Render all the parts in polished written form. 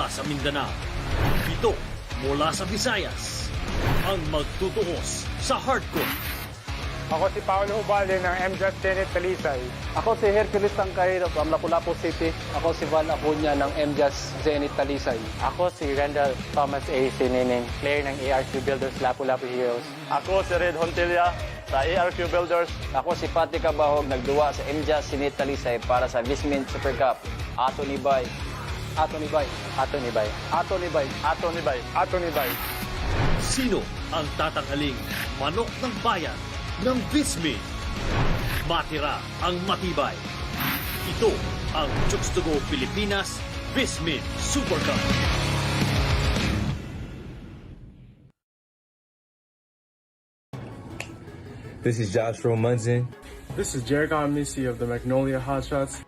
mula sa Mindanao, 7 mula sa Visayas, ang magtutuos sa hardcore. Ako si Paolo Ubalde ng MJAS Zenith Talisay. Ako si Hercules Tangkay from Lapu-Lapu City. Ako si Val Acuña ng MJAS Zenith Talisay. Ako si Randall Thomas A. Sinining, player ng ARQ Builders Lapu-Lapu Heroes. Ako si Red Hontilla sa ARQ Builders. Ako si Pati Cabahog, nagduwa sa MJAS Zenith Talisay para sa VISMIN Super Cup. Ato ni Bay. Ato ni Bay. Ato ni Bay. Ato ni Bay. Ato ni Bay. Ato ni Bay. Sino ang tatanghaling manok ng bayan ng VISMIN? Matira ang matibay. Ito ang Chooks to Go Pilipinas VISMIN Super Cup. This is Joshua Munson. This is Jericho Missy of the Magnolia Hotshots.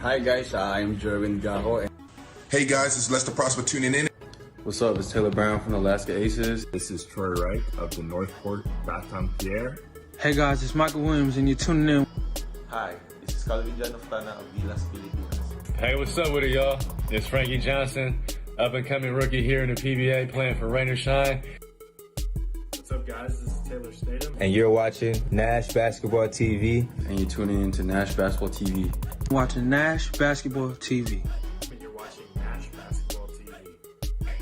Hi guys, I'm Jerwin Gaho. Hey guys, it's Lester Prosper tuning in. What's up? It's Taylor Brown from the Alaska Aces. This is Troy Wright of the Northport Baton Pierre. Hey guys, it's Michael Williams and you're tuning in. Hi, this is Calvin John of Tana of Vilas, Pilipinas. Hey, what's up with it, y'all? It's Frankie Johnson, up-and-coming rookie here in the PBA, playing for Rain or Shine. What's up guys, this is Taylor Statham. And you're watching Nash Basketball TV. And you're tuning in to Nash Basketball TV. Watching Nash Basketball TV. And you're watching Nash Basketball TV.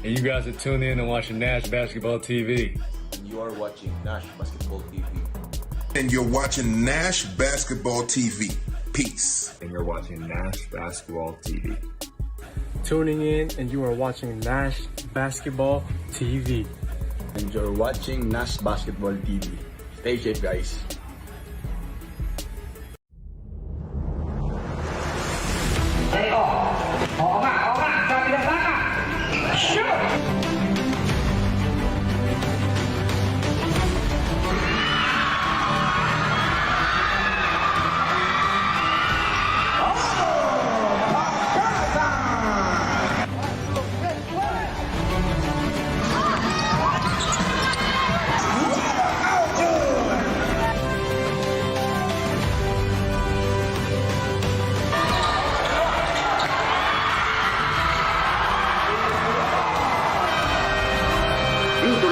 And you guys are tuning in and watching Nash Basketball TV. And you are watching Nash Basketball TV. And you're watching Nash Basketball TV. Peace. And you're watching Nash Basketball TV. Tuning in and you are watching Nash Basketball TV. And you're watching Nash Basketball TV. Stay safe, guys.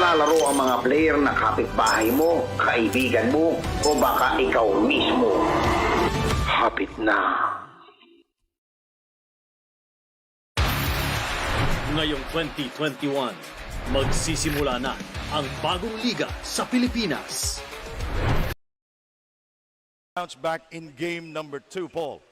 Lalaro ang mga player na kapitbahay mo, kaibigan mo, o baka ikaw mismo. Hapit na. Ngayong 2021, magsisimula na ang bagong liga sa Pilipinas. Bounce back in game number 2, Paul.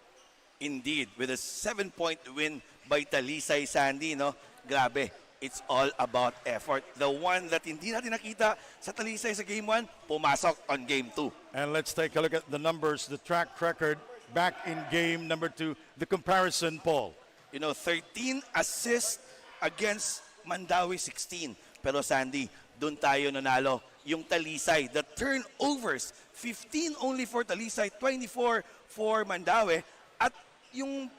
Indeed, with a 7-point win by Talisay, Sandy, no? Grabe. It's all about effort. The one that hindi natin nakita sa Talisay sa Game 1, pumasok on Game 2. And let's take a look at the numbers, the track record back in game number 2, the comparison, Paul. You know, 13 assists against Mandaue 16. Pero Sandy, doon tayo nanalo. Yung Talisay, the turnovers, 15 only for Talisay, 24 for Mandaue. At yung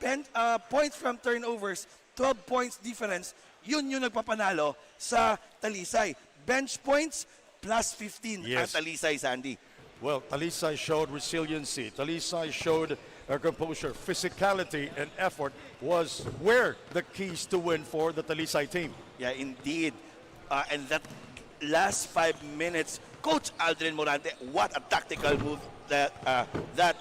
points from turnovers, 12 points difference, yun yung nagpapanalo sa Talisay. Bench points, plus 15 ang Talisay, Sandy. Well, Talisay showed resiliency. Talisay showed composure. Physicality and effort was where the keys to win for the Talisay team. Yeah, indeed. And that last 5 minutes, Coach Aldrin Morante, what a tactical move that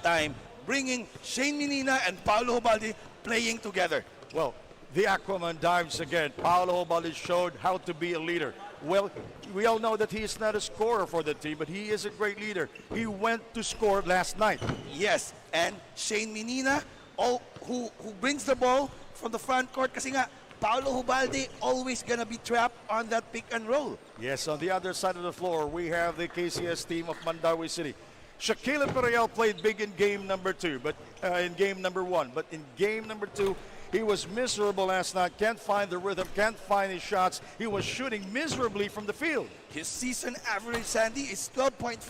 time, bringing Shane Menina and Paolo Ubalde playing together. Well, the Aquaman dives again. Paolo Ubalde showed how to be a leader. Well, we all know that he is not a scorer for the team, but he is a great leader. He went to score last night. Yes, and Shane Menina, who brings the ball from the front court kasi nga, Paolo Ubalde always gonna be trapped on that pick and roll. Yes, on the other side of the floor, we have the KCS team of Mandaue City. Shaquille Imperial played big in game number 2, but in game number 1. But in game number 2, he was miserable last night. Can't find the rhythm, can't find his shots. He was shooting miserably from the field. His season average, Sandy, is 12.5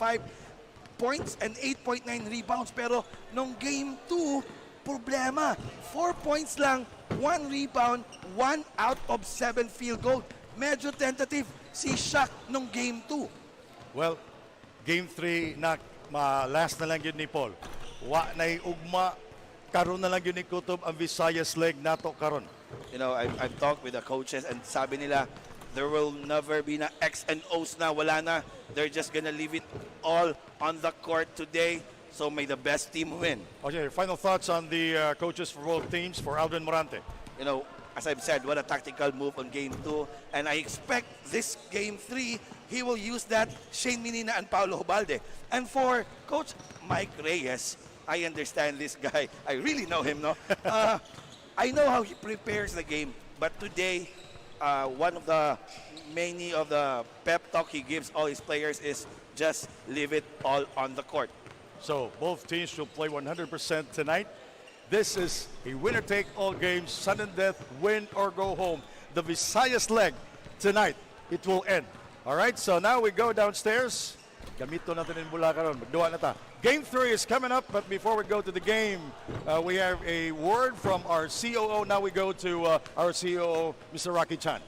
points and 8.9 rebounds. Pero nung game 2, problema. 4 points lang, 1 rebound, 1 out of 7 field goal. Medyo tentative si Shaq nung game 2. Well, game 3, last na lang yun ni Paul. Wa na ugma, karon na lang yun ni Kutob ang Visayas leg nato karon. You know, I've talked with the coaches and sabi nila, there will never be na X and O's na, wala na. They're just gonna leave it all on the court today. So may the best team win. Okay, final thoughts on the coaches for both teams, for Aldrin Morante. You know, as I've said, what a tactical move on game 2. And I expect this game 3, he will use that Shane Menina and Paulo Hubalde. And for Coach Mike Reyes, I understand this guy. I really know him, no? I know how he prepares the game. But today, one of the many of the pep talk he gives all his players is just leave it all on the court. So both teams will play 100% tonight. This is a winner-take-all game, sudden death, win or go home. The Visayas leg tonight, it will end. All right, so now we go downstairs. Gamito natin in Bulacan. Magduwa na ta. Game 3 is coming up, but before we go to the game, we have a word from our COO. Now we go to our COO, Mr. Rocky Chan.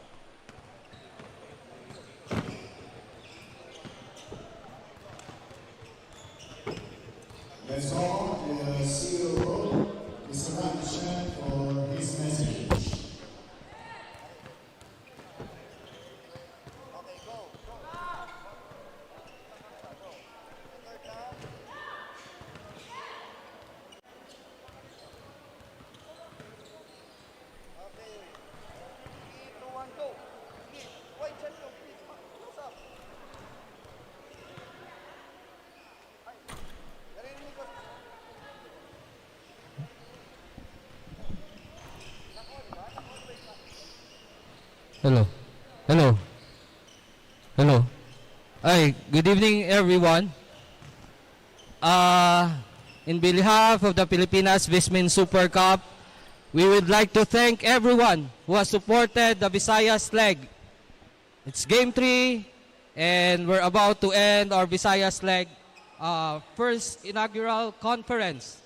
Let's call the COO, Mr. Rocky Chan, for his message. Hello. Hi, good evening everyone. In behalf of the Pilipinas VISMIN Super Cup, we would like to thank everyone who has supported the Visayas leg. It's game 3 and we're about to end our Visayas leg first inaugural conference.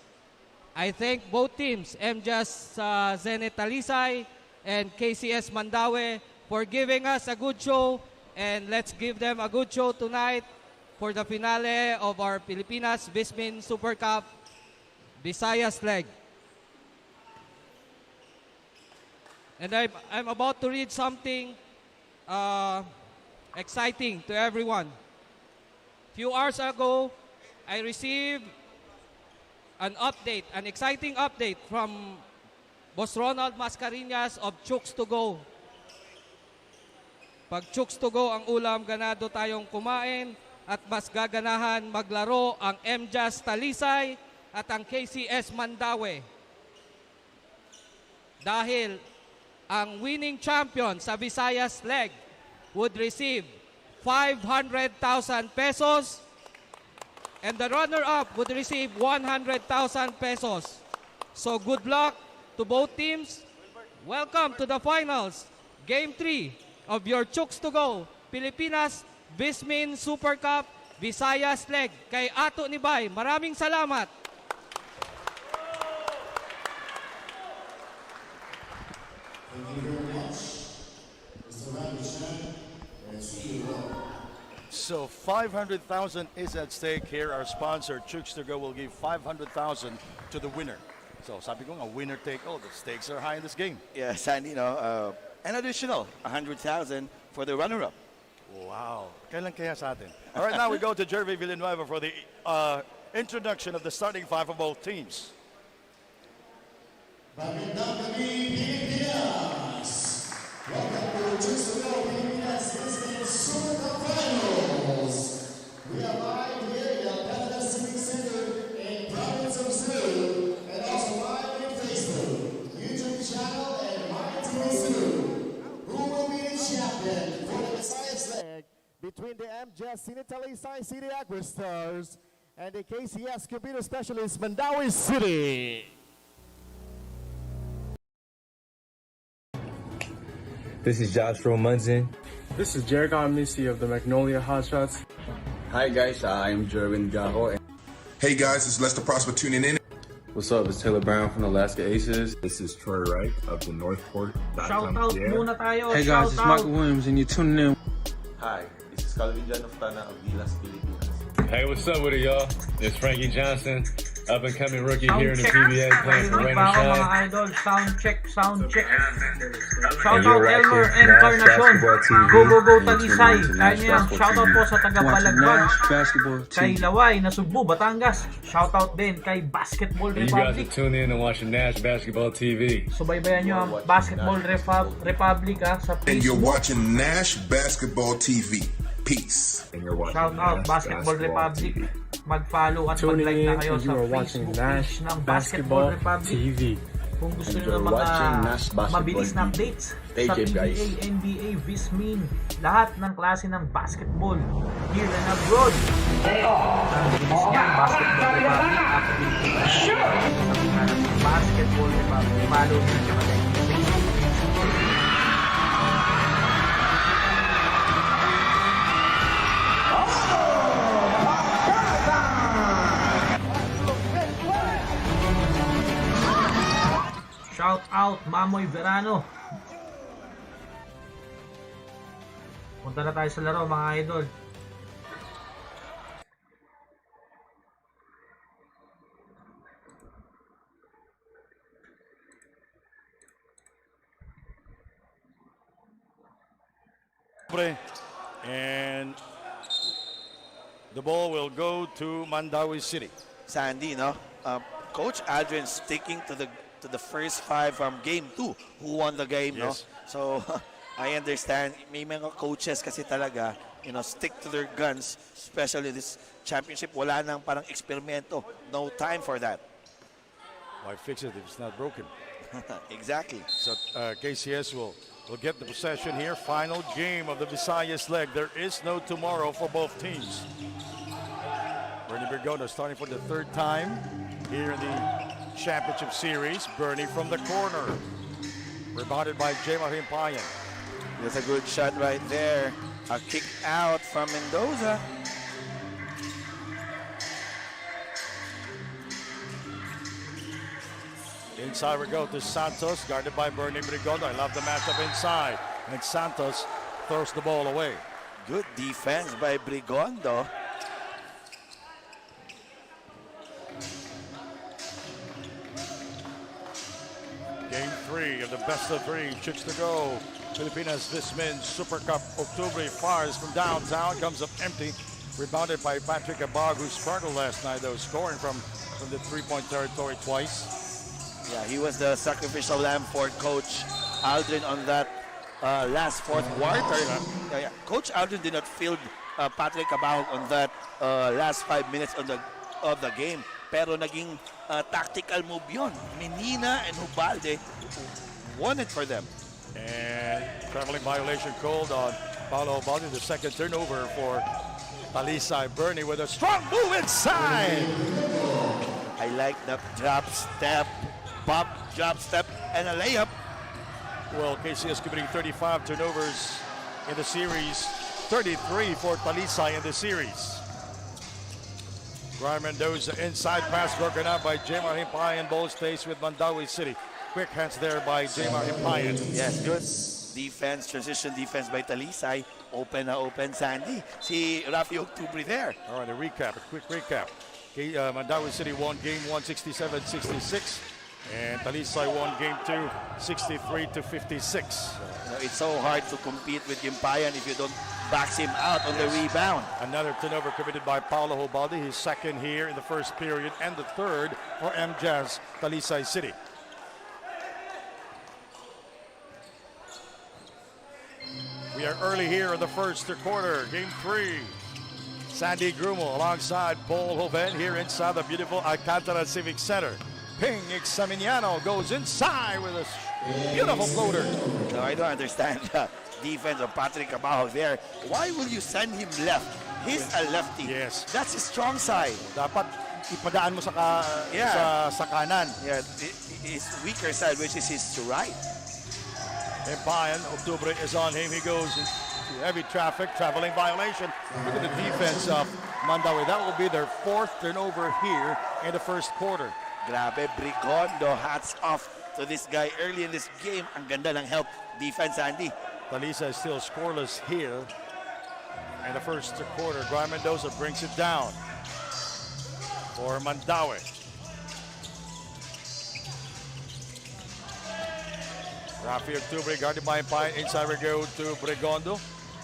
I thank both teams, MJAS Zenith Talisay and KCS Mandaue, for giving us a good show, and let's give them a good show tonight for the finale of our Pilipinas VISMIN Super Cup Visayas leg. And I'm about to read something exciting to everyone. Few hours ago, I received an exciting update from Boss Ronald Mascareñas of Chooks to Go. Pag Chooks to Go ang ulam, ganado tayong kumain at mas gaganahan maglaro ang MJAS Talisay at ang KCS Mandaue. Dahil ang winning champion sa Visayas leg would receive 500,000 pesos and the runner-up would receive 100,000 pesos. So good luck to both teams. Welcome to the finals, Game 3 of your Chooks to Go Pilipinas VISMIN Super Cup Visayas leg. Kay Ato ni Bay, maraming salamat. Thank you very much, Mr. Rocky Chan, and CEO. So 500,000 is at stake here. Our sponsor, Chooks to Go, will give 500,000 to the winner. So sabi ko nga, winner take all. The stakes are high in this game. Yeah, Sandy, an additional 100,000 for the runner-up. Wow. Kailan kaya sa atin? All right, now we go to Jervy Villanueva for the introduction of the starting 5 of both teams. Magandang gabi, Pilipinas! Welcome to Chooks to Go Pilipinas VISMIN Super Cup Finals. We are live here in the Canada Civic Center in province of Cebu, and also live on Facebook, YouTube channel, and MyTV Cebu. Who will be the champion for the Visayas leg between the MJAS Zenith Talisay Aquastars and the KCS Computer Specialist Mandaue City? This is Joshua Munson. This is Siquijor Mystics of the Magnolia Hotshots. Hi guys, I'm Jerwin Gaho. Hey guys, it's Lester Prosper tuning in. What's up? It's Taylor Brown from the Alaska Aces. This is Troy Wright of the Northport. Shout out muna tayo. Hey guys, it's Michael Williams and you're tuning in. Hi, this is Calvin Jan of Tana of VISMIN Pilipinas. Hey, what's up with it, y'all? It's Frankie Johnson, up and coming rookie here in the PBA, playing for Rain and Shine. Mga idol, sound check. Shout out Elmer Encarnacion. Go Talisay. Kaya niya, shout out po sa taga Balagbag. Kay Laway, na Cebu, Batangas. Shout out din kay Basketball You guys are Republic. tuned in and watching Nash Basketball TV. Subaybayan nyo ang Basketball Republic sa And you're Facebook. watching Nash Basketball TV. Peace. And you're watching Shout out Nash Basketball Republic. TV. Mag-follow at Tuning mag-like na in kayo and you sa are watching Facebook Nash page ng Basketball Basketball Republic. TV. Kung gusto And nyo ng you're watching mga Nash Basketball mabilis na TV. updates Stay sa safe, guys. PBA, NBA, VISMIN, lahat ng klase ng basketball here and abroad. Mabilis yan, Basketball Republic at Pilipinas. Basketball Republic. Follow nyo na kami. Shout out Mamoy Verano. Punta na tayo sa laro mga idol. And the ball will go to Mandaue City. Sandy, no? Coach Adrian sticking to the first five from game 2. Who won the game, Yes. no? So I understand. May mga coaches kasi talaga, stick to their guns, especially this championship. Wala nang parang eksperimento. No time for that. Why fix it if it's not broken? Exactly. So KCS will get the possession here. Final game of the Visayas leg. There is no tomorrow for both teams. Bernie Bergono starting for the third time here in the championship series. Bernie from the corner. Rebounded by Jema Himpayan. That's a good shot right there. A kick out from Mendoza. Inside we go to Santos, guarded by Bernie Bergono. I love the matchup inside. And Santos throws the ball away. Good defense by Brigondo. Game 3 of the best of 3. Chicks to go. Pilipinas VISMIN Super Cup Octubre fires from downtown. Comes up empty. Rebounded by Patrick Abag, who struggled last night, though, scoring from the three-point territory twice. Yeah, he was the sacrificial lamb for Coach Aldrin on that last fourth quarter. Coach Aldrin did not field Patrick Abag on that last 5 minutes of the game. Pero naging tactical move yun. Menina and Hubalde won it for them. And traveling violation called on Paulo Hubalde, the second turnover for Talisay. Bernie with a strong move inside. I like the drop step, pop, drop step, and a layup. Well, KCS committing 35 turnovers in the series, 33 for Talisay in the series. Brian Mendoza inside pass broken out by Jemar Himpayan. Ball stays with Mandaue City. Quick hands there by Jemar Himpayan. Yes, good defense, transition defense by Talisay. Open na open Sandy. Si Rafi Octubre there. All right, a quick recap. Mandaue City won game 1, 67-66. And Talisay won game 2, 63-56. It's so hard to compete with Himpayan if you don't box him out on the rebound. Another turnover committed by Paulo Hubalde, his second here in the first period, and the third for MJAS Talisay City. We are early here in the first quarter, game 3. Sandy Grumo alongside Paul Hoven here inside the beautiful Alcantara Civic Center. Ping Examiniano goes inside with a beautiful floater. No, I don't understand the defense of Patrick Abahog there. Why will you send him left? He's a lefty. Yes. That's his strong side. Dapat ipadaan mo sa kanan. Yeah, his weaker side, which is his right. Himpayan, Octubre is on him. He goes into heavy traffic, traveling violation. Look at the defense of Mandaue. That will be their 4th turnover here in the first quarter. Grabe, Brigondo, hats off to this guy early in this game. Ang ganda ng help defense, Andy. Talisay is still scoreless here. And in the first quarter. Guy Mendoza brings it down for Mandaue. Rafi Octubre guarded by Pine. Inside we go to Bregondo.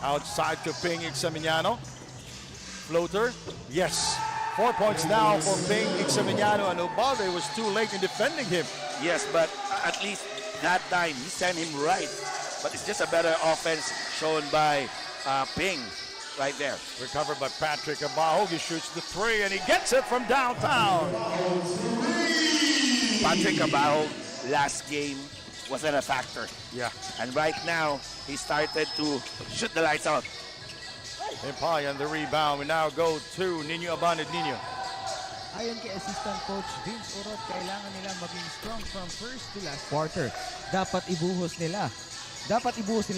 Outside to Ping Examiniano. Floater. Yes. 4 points now for Ping Examiniano, and Ubalde was too late in defending him. Yes, but at least that time he sent him right. But it's just a better offense shown by Ping right there. Recovered by Patrick Abajo. He shoots the three and he gets it from downtown. Patrick Abajo last game wasn't a factor. Yeah. And right now, he started to shoot the lights out. Empire on the rebound. We now go to Nino Abanid. Nino. Ayon kay Assistant Coach Vince Urot, kailangan nila maging strong from first to last quarter. Dapat ibuhos nila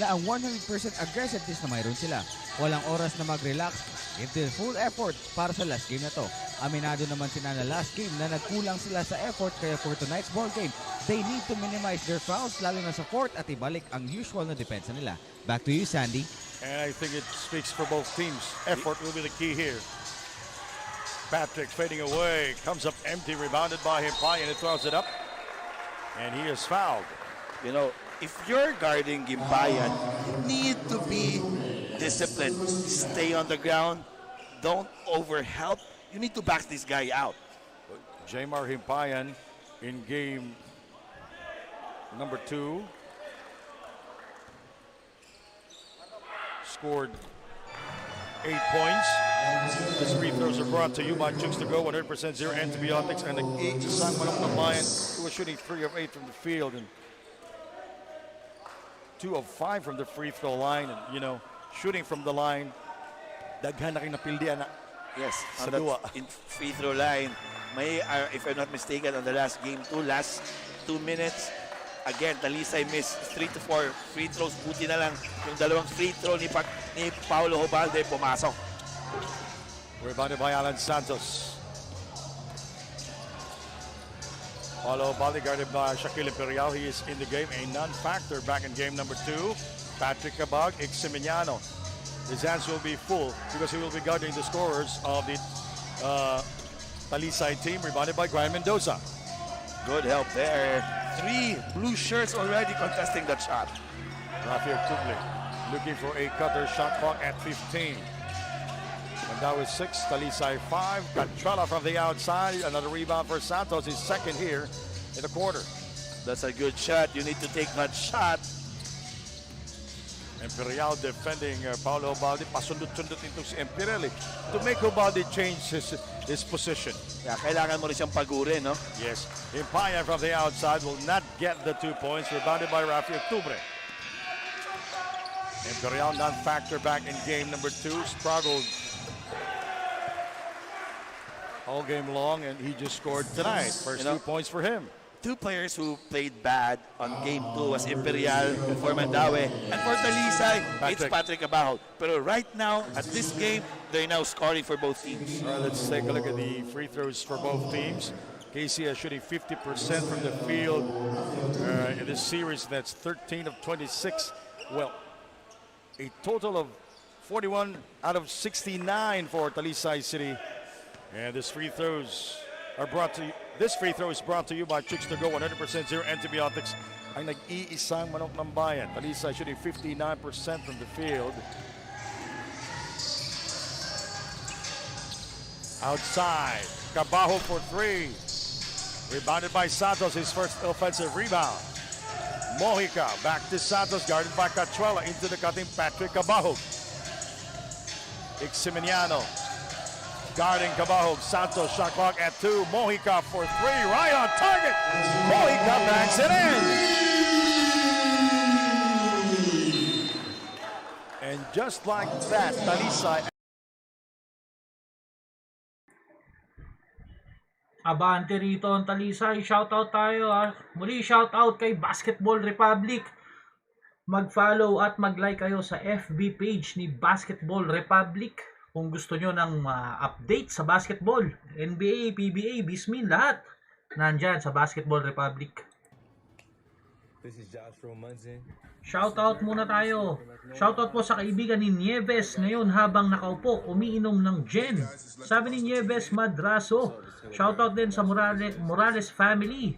ang 100% aggressiveness na mayroon sila. Walang oras na mag-relax. Give their full effort para sa last game na to. Aminado naman sila na last game na nagkulang sila sa effort, kaya for tonight's ball game, they need to minimize their fouls lalo na sa fourth at ibalik ang usual na depensa nila. Back to you, Sandy. And I think it speaks for both teams. Effort will be the key here. Patrick fading away. Comes up empty. Rebounded by Himpay and it throws it up. And he is fouled. You know, if you're guarding Gimpayan, you need to be disciplined. Stay on the ground. Don't overhelp. You need to back this guy out. Jamar Himpayan in game number 2. Scored 8 points. These free throws are brought to you by Chooks to Go, 100% zero antibiotics, and the Isang Manok ng Bayan, who was shooting 3 of 8 from the field and 2 of 5 from the free throw line. And you know, shooting from the line, daghan na kayo napildian na. Yes, Sa on that duwa. in free throw line. May, if I'm not mistaken, on the last game 2, last 2 minutes, again, Talisay missed 3 to 4 free throws. Buti na lang yung dalawang free throw ni Paulo Ubalde pumasok. Rebounded by Alan Santos. Paulo Ubalde guarded by Shaquille Imperial. He is in the game, a non-factor back in game number 2. Patrick Cabag, Eximiniano. His hands will be full because he will be guarding the scorers of the Talisay team. Rebounded by Brian Mendoza. Good help there. 3 blue shirts already contesting that shot. Rafael Tuble looking for a cutter. Shot clock at 15. Mandaue 6, Talisay 5. Catrala from the outside. Another rebound for Santos. His second here in the quarter. That's a good shot. You need to take that shot. Imperial defending Paulo Ubalde. Pasundot-sundot into si Imperial to make Ubalde change his position. Yeah, kailangan mo rin siyang pagurin, no? Yes. Impaya from the outside will not get the 2 points. Rebounded by Rafi Octubre. Imperial non-factor back in game number 2. Struggled all game long, and he just scored tonight. First 2 points for him. 2 players who played bad on game 2 was Imperial for Mandaue, and for Talisay, it's Patrick Abajo. Pero right now, at this game, they're now scoring for both teams. All right, let's take a look at the free throws for both teams. KCS shooting 50% from the field in this series. That's 13 of 26. Well, a total of 41 out of 69 for Talisay City. And this free throws are brought to you. This free throw is brought to you by Chooks to Go, 100% zero antibiotics. Ang nag-iisang manok ng bayan. Talisay shooting 59% from the field. Outside, Cabajo for 3. Rebounded by Santos, his first offensive rebound. Mojica back to Santos, guarded by Cachuela. Into the cutting Patrick Cabajo. Eximiniano guarding Cabajo. Santos shot clock at 2. Mojica for 3. Right on target. Mojica backs it in. And just like that, Talisay. Abante rito ang Talisay. Shoutout tayo ha. Muli shoutout kay Basketball Republic. Mag-follow at mag-like kayo sa FB page ni Basketball Republic. Kung gusto nyo ng update sa basketball, NBA, PBA, VISMIN, lahat nandyan sa Basketball Republic. This is Joshua Munson. Shoutout muna tayo. Shoutout po sa kaibigan ni Nieves ngayon habang nakaupo, umiinom ng gin. Sabi ni Nieves Madraso. Shoutout din sa Morales family.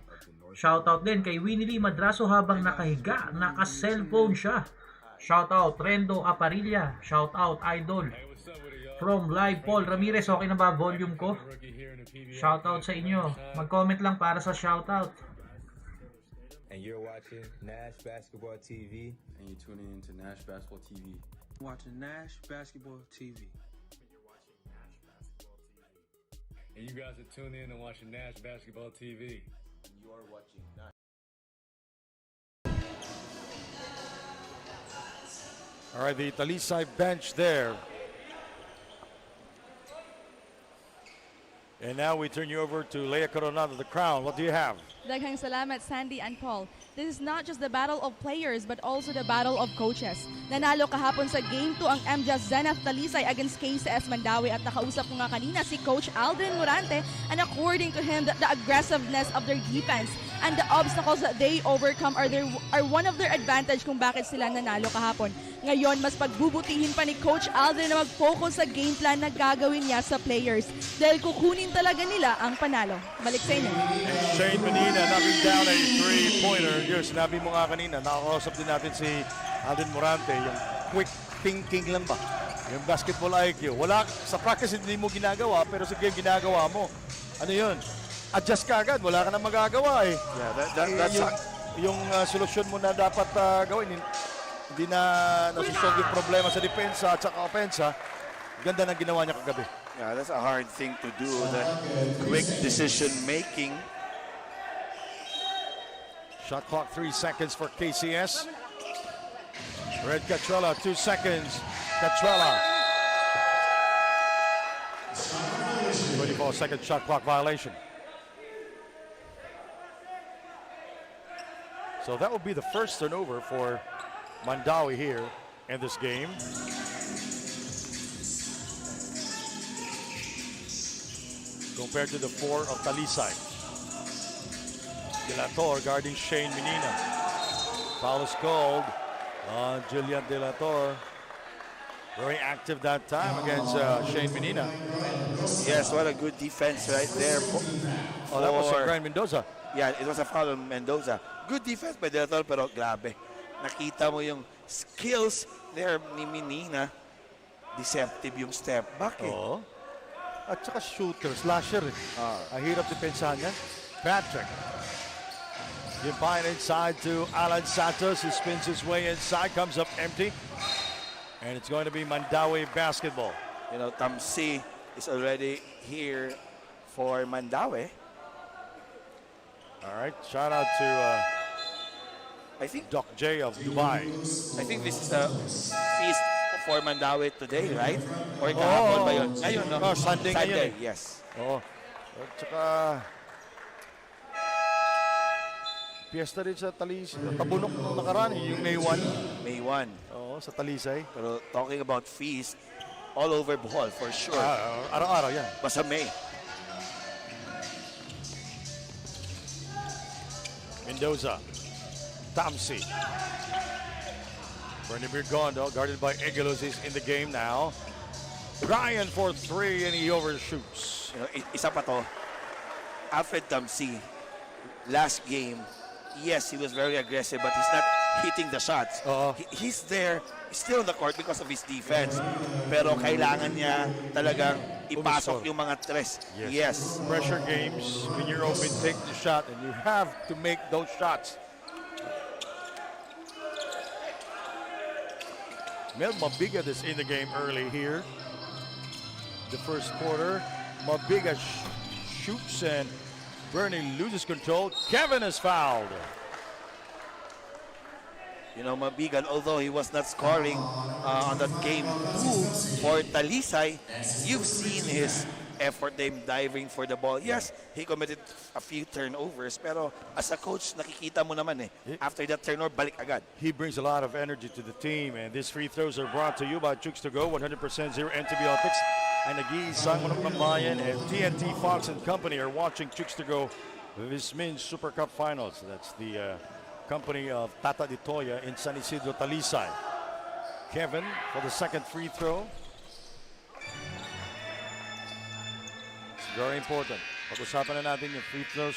Shoutout din kay Winnie Lee Madraso habang nakahiga, naka-cellphone siya. Shoutout Rendo Aparilla. Shoutout Idol. From Live Paul Ramirez, okay na ba volume ko? Shoutout sa inyo. Mag-comment lang para sa shoutout. And you're watching Nash Basketball TV. And you're tuning into Nash Basketball TV. Watching Nash Basketball TV. And you guys are tuned in and watching Nash Basketball TV. And you are watching Nash. All right, the Talisay bench there. And now we turn you over to Leia Coronado, the Crown. What do you have? Daghang salamat, Sandy and Paul. This is not just the battle of players but also the battle of coaches. Nanalo kahapon sa Game 2 ang MJAS Zenith Talisay against KCS Mandaue at nakausap ko nga kanina si Coach Aldrin Morante, and according to him, the aggressiveness of their defense and the obstacles that they overcome are one of their advantage kung bakit sila nanalo kahapon. Ngayon, mas pagbubutihin pa ni Coach Aldrin na mag-focus sa game plan na gagawin niya sa players dahil kukunin talaga nila ang panalo. Balik sa inyo. Shane Medina knocking down a three-pointer. Yung sinabi mo nga kanina, nakakausap din natin si Aldrin Morante, yung quick thinking lang ba? Yung basketball IQ. Wala, sa practice hindi mo ginagawa, pero sa game ginagawa mo. Ano yun? Adjust ka agad, wala ka na magagawa eh. Yeah, that's yung solusyon mo na dapat gawin. Hindi na nasusolve yung problema sa depensa at sa opensa. Ganda ng ginawa niya kagabi. Yeah, that's a hard thing to do. The quick decision making. Shot clock 3 seconds for KCS. Red Catrella 2 seconds. Catrella. 24-second shot clock violation. So that will be the first turnover for Mandaue here in this game. Compared to the 4 of Talisay. De La Torre guarding Shane Menina. Foul is called on Julian De La Torre. Very active that time against Shane Menina. Yes, what a good defense right there. Oh, that was for Brian Mendoza. Yeah, it was a foul on Mendoza. Good defense by De La Torre, pero grabe. Nakita mo yung skills there ni Menina. Deceptive yung step back eh. Oo. At saka shooter, slasher eh. Ang hirap depensahan yan. Patrick. Give by inside to Alan Santos, who spins his way inside, comes up empty. And it's going to be Mandaue basketball. You know, Tamsi is already here for Mandaue. All right, shout out to I think Doc J of Dubai. I think this is a feast for Mandaue today, right? Or kahapon ba yun? Ngayon, no? Oh, Sunday ngayon eh. Yes. Oo. At saka piyesta rin sa Talisay. Tabunok nung nakaraan, yung May 1. May 1. Oo, sa Talisay. Pero talking about feast, all over Bohol for sure. Araw-araw yan. Basta May. Mendoza. Tamsi. Bernie Birgondo, guarded by Egelos, is in the game now. Ryan for 3 and he overshoots. You know, isa pa to. Alfred Tamsi, last game, yes, he was very aggressive, but he's not hitting the shots. He's there, still on the court because of his defense. Pero kailangan niya talagang ipasok yung mga tres. Yes. Pressure games, when you're open, take the shot, and you have to make those shots. Mel Mabigat is in the game early here. The first quarter, Mabigat shoots and Bernie loses control. Kevin is fouled. You know, Mabigan, although he was not scoring on that game 2 for Talisay, you've seen his effort, them diving for the ball. Yes, he committed a few turnovers, pero as a coach, nakikita mo naman after that turnover, balik agad. He brings a lot of energy to the team, and these free throws are brought to you by Chooks to Go, 100% zero antibiotics. And nag-iisang Manok ng Bayan and TNT Fox and Company are watching Chooks to Go VISMIN Super Cup Finals. That's the company of Tata Di Toya in San Isidro, Talisay. Kevin for the second free throw. It's very important. Pag-usapan na natin yung free throws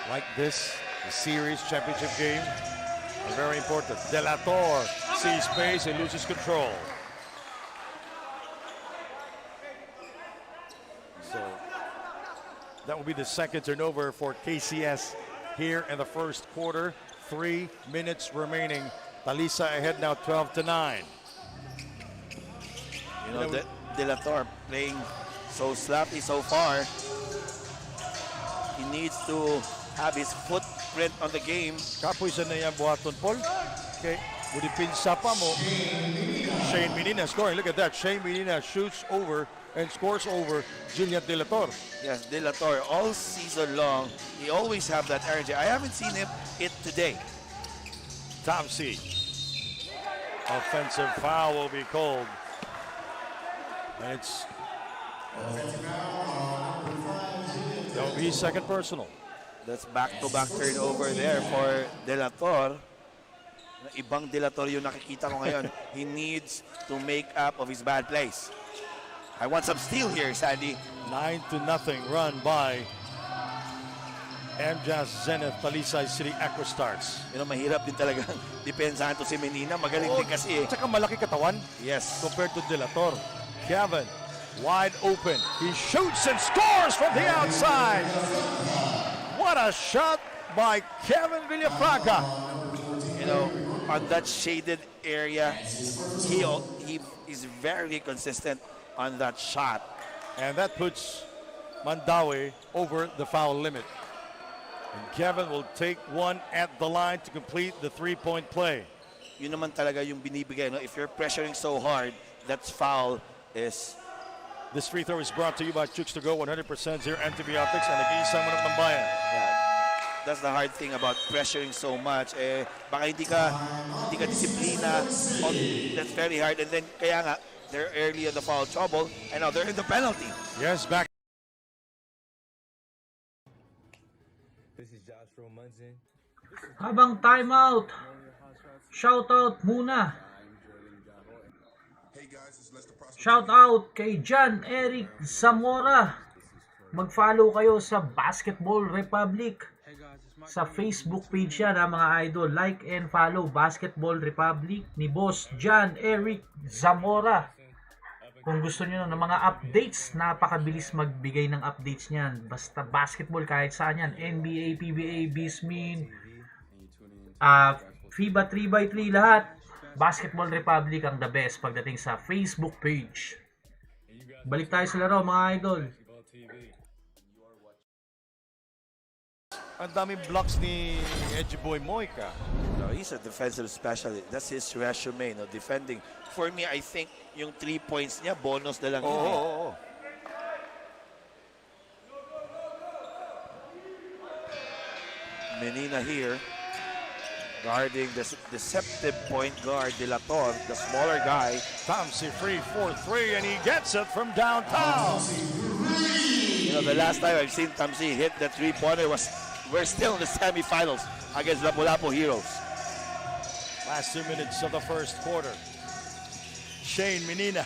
like this, the series championship game, are very important. De La Torre sees space and loses control. So that will be the second turnover for KCS here in the first quarter. 3 minutes remaining. Talisay ahead now 12-9. You know, De La Torre playing so sloppy so far. He needs to have his footprint on the game. Kapoy sa na yan buhaton, Paul. Okay, budipinsa pa mo. Shane Menina scoring. Look at that. Shane Menina shoots over and scores over Julian De La Torre. Yes, De La Torre all season long, he always have that energy. I haven't seen him today. Tomsey. Offensive foul will be called. And it's that'll be second personal. That's back-to-back turnover there for De La Torre. Ibang De La Torre yung nakikita ko ngayon. He needs to make up of his bad plays. I want some steal here, Sandy. 9-0 run by MJAS Zenith Talisay City Aquastars. You know, mahirap din talagang depensahan to si Menina. Magaling din kasi. Tsaka malaki katawan. Yes. Compared to De La Torre. Kevin, wide open. He shoots and scores from the outside. What a shot by Kevin Villafranca. You know, on that shaded area, he is very consistent on that shot. And that puts Mandaue over the foul limit. And Kevin will take one at the line to complete the three-point play. Yun naman talaga yung binibigay. No? If you're pressuring so hard, that's foul is... This free throw is brought to you by Chooks to Go, 100% zero antibiotics, and nag-iisang manok ng bayan. Yeah. That's the hard thing about pressuring so much. Baka hindi ka disiplina. That's very hard. And then, kaya nga, they're early in the foul trouble, and now they're in the penalty. Yes, back. Habang timeout, shoutout muna. Shoutout kay John Eric Zamora. Mag-follow kayo sa Basketball Republic. Sa Facebook page yan, mga idol. Like and follow Basketball Republic ni Boss John Eric Zamora. Kung gusto niyo ng mga updates, napakabilis magbigay ng updates niyan. Basta basketball kahit saan yan. NBA, PBA, VISMIN, FIBA 3x3 lahat. Basketball Republic ang the best pagdating sa Facebook page. Balik tayo sa laro, mga idol. Ang daming blocks ni Edgy Boy Moica. No, he's a defensive specialist. That's his resume, no, defending. For me, I think yung 3 points niya, bonus na lang. Oo. Menina here, guarding the deceptive point guard, De La Torre, the smaller guy. Tomsey free 4-3, and he gets it from downtown. You know, the last time I've seen Tomsey hit that three-pointer we're still in the semifinals against Lapu-Lapu Heroes. Last 2 minutes of the first quarter. Shane Menina.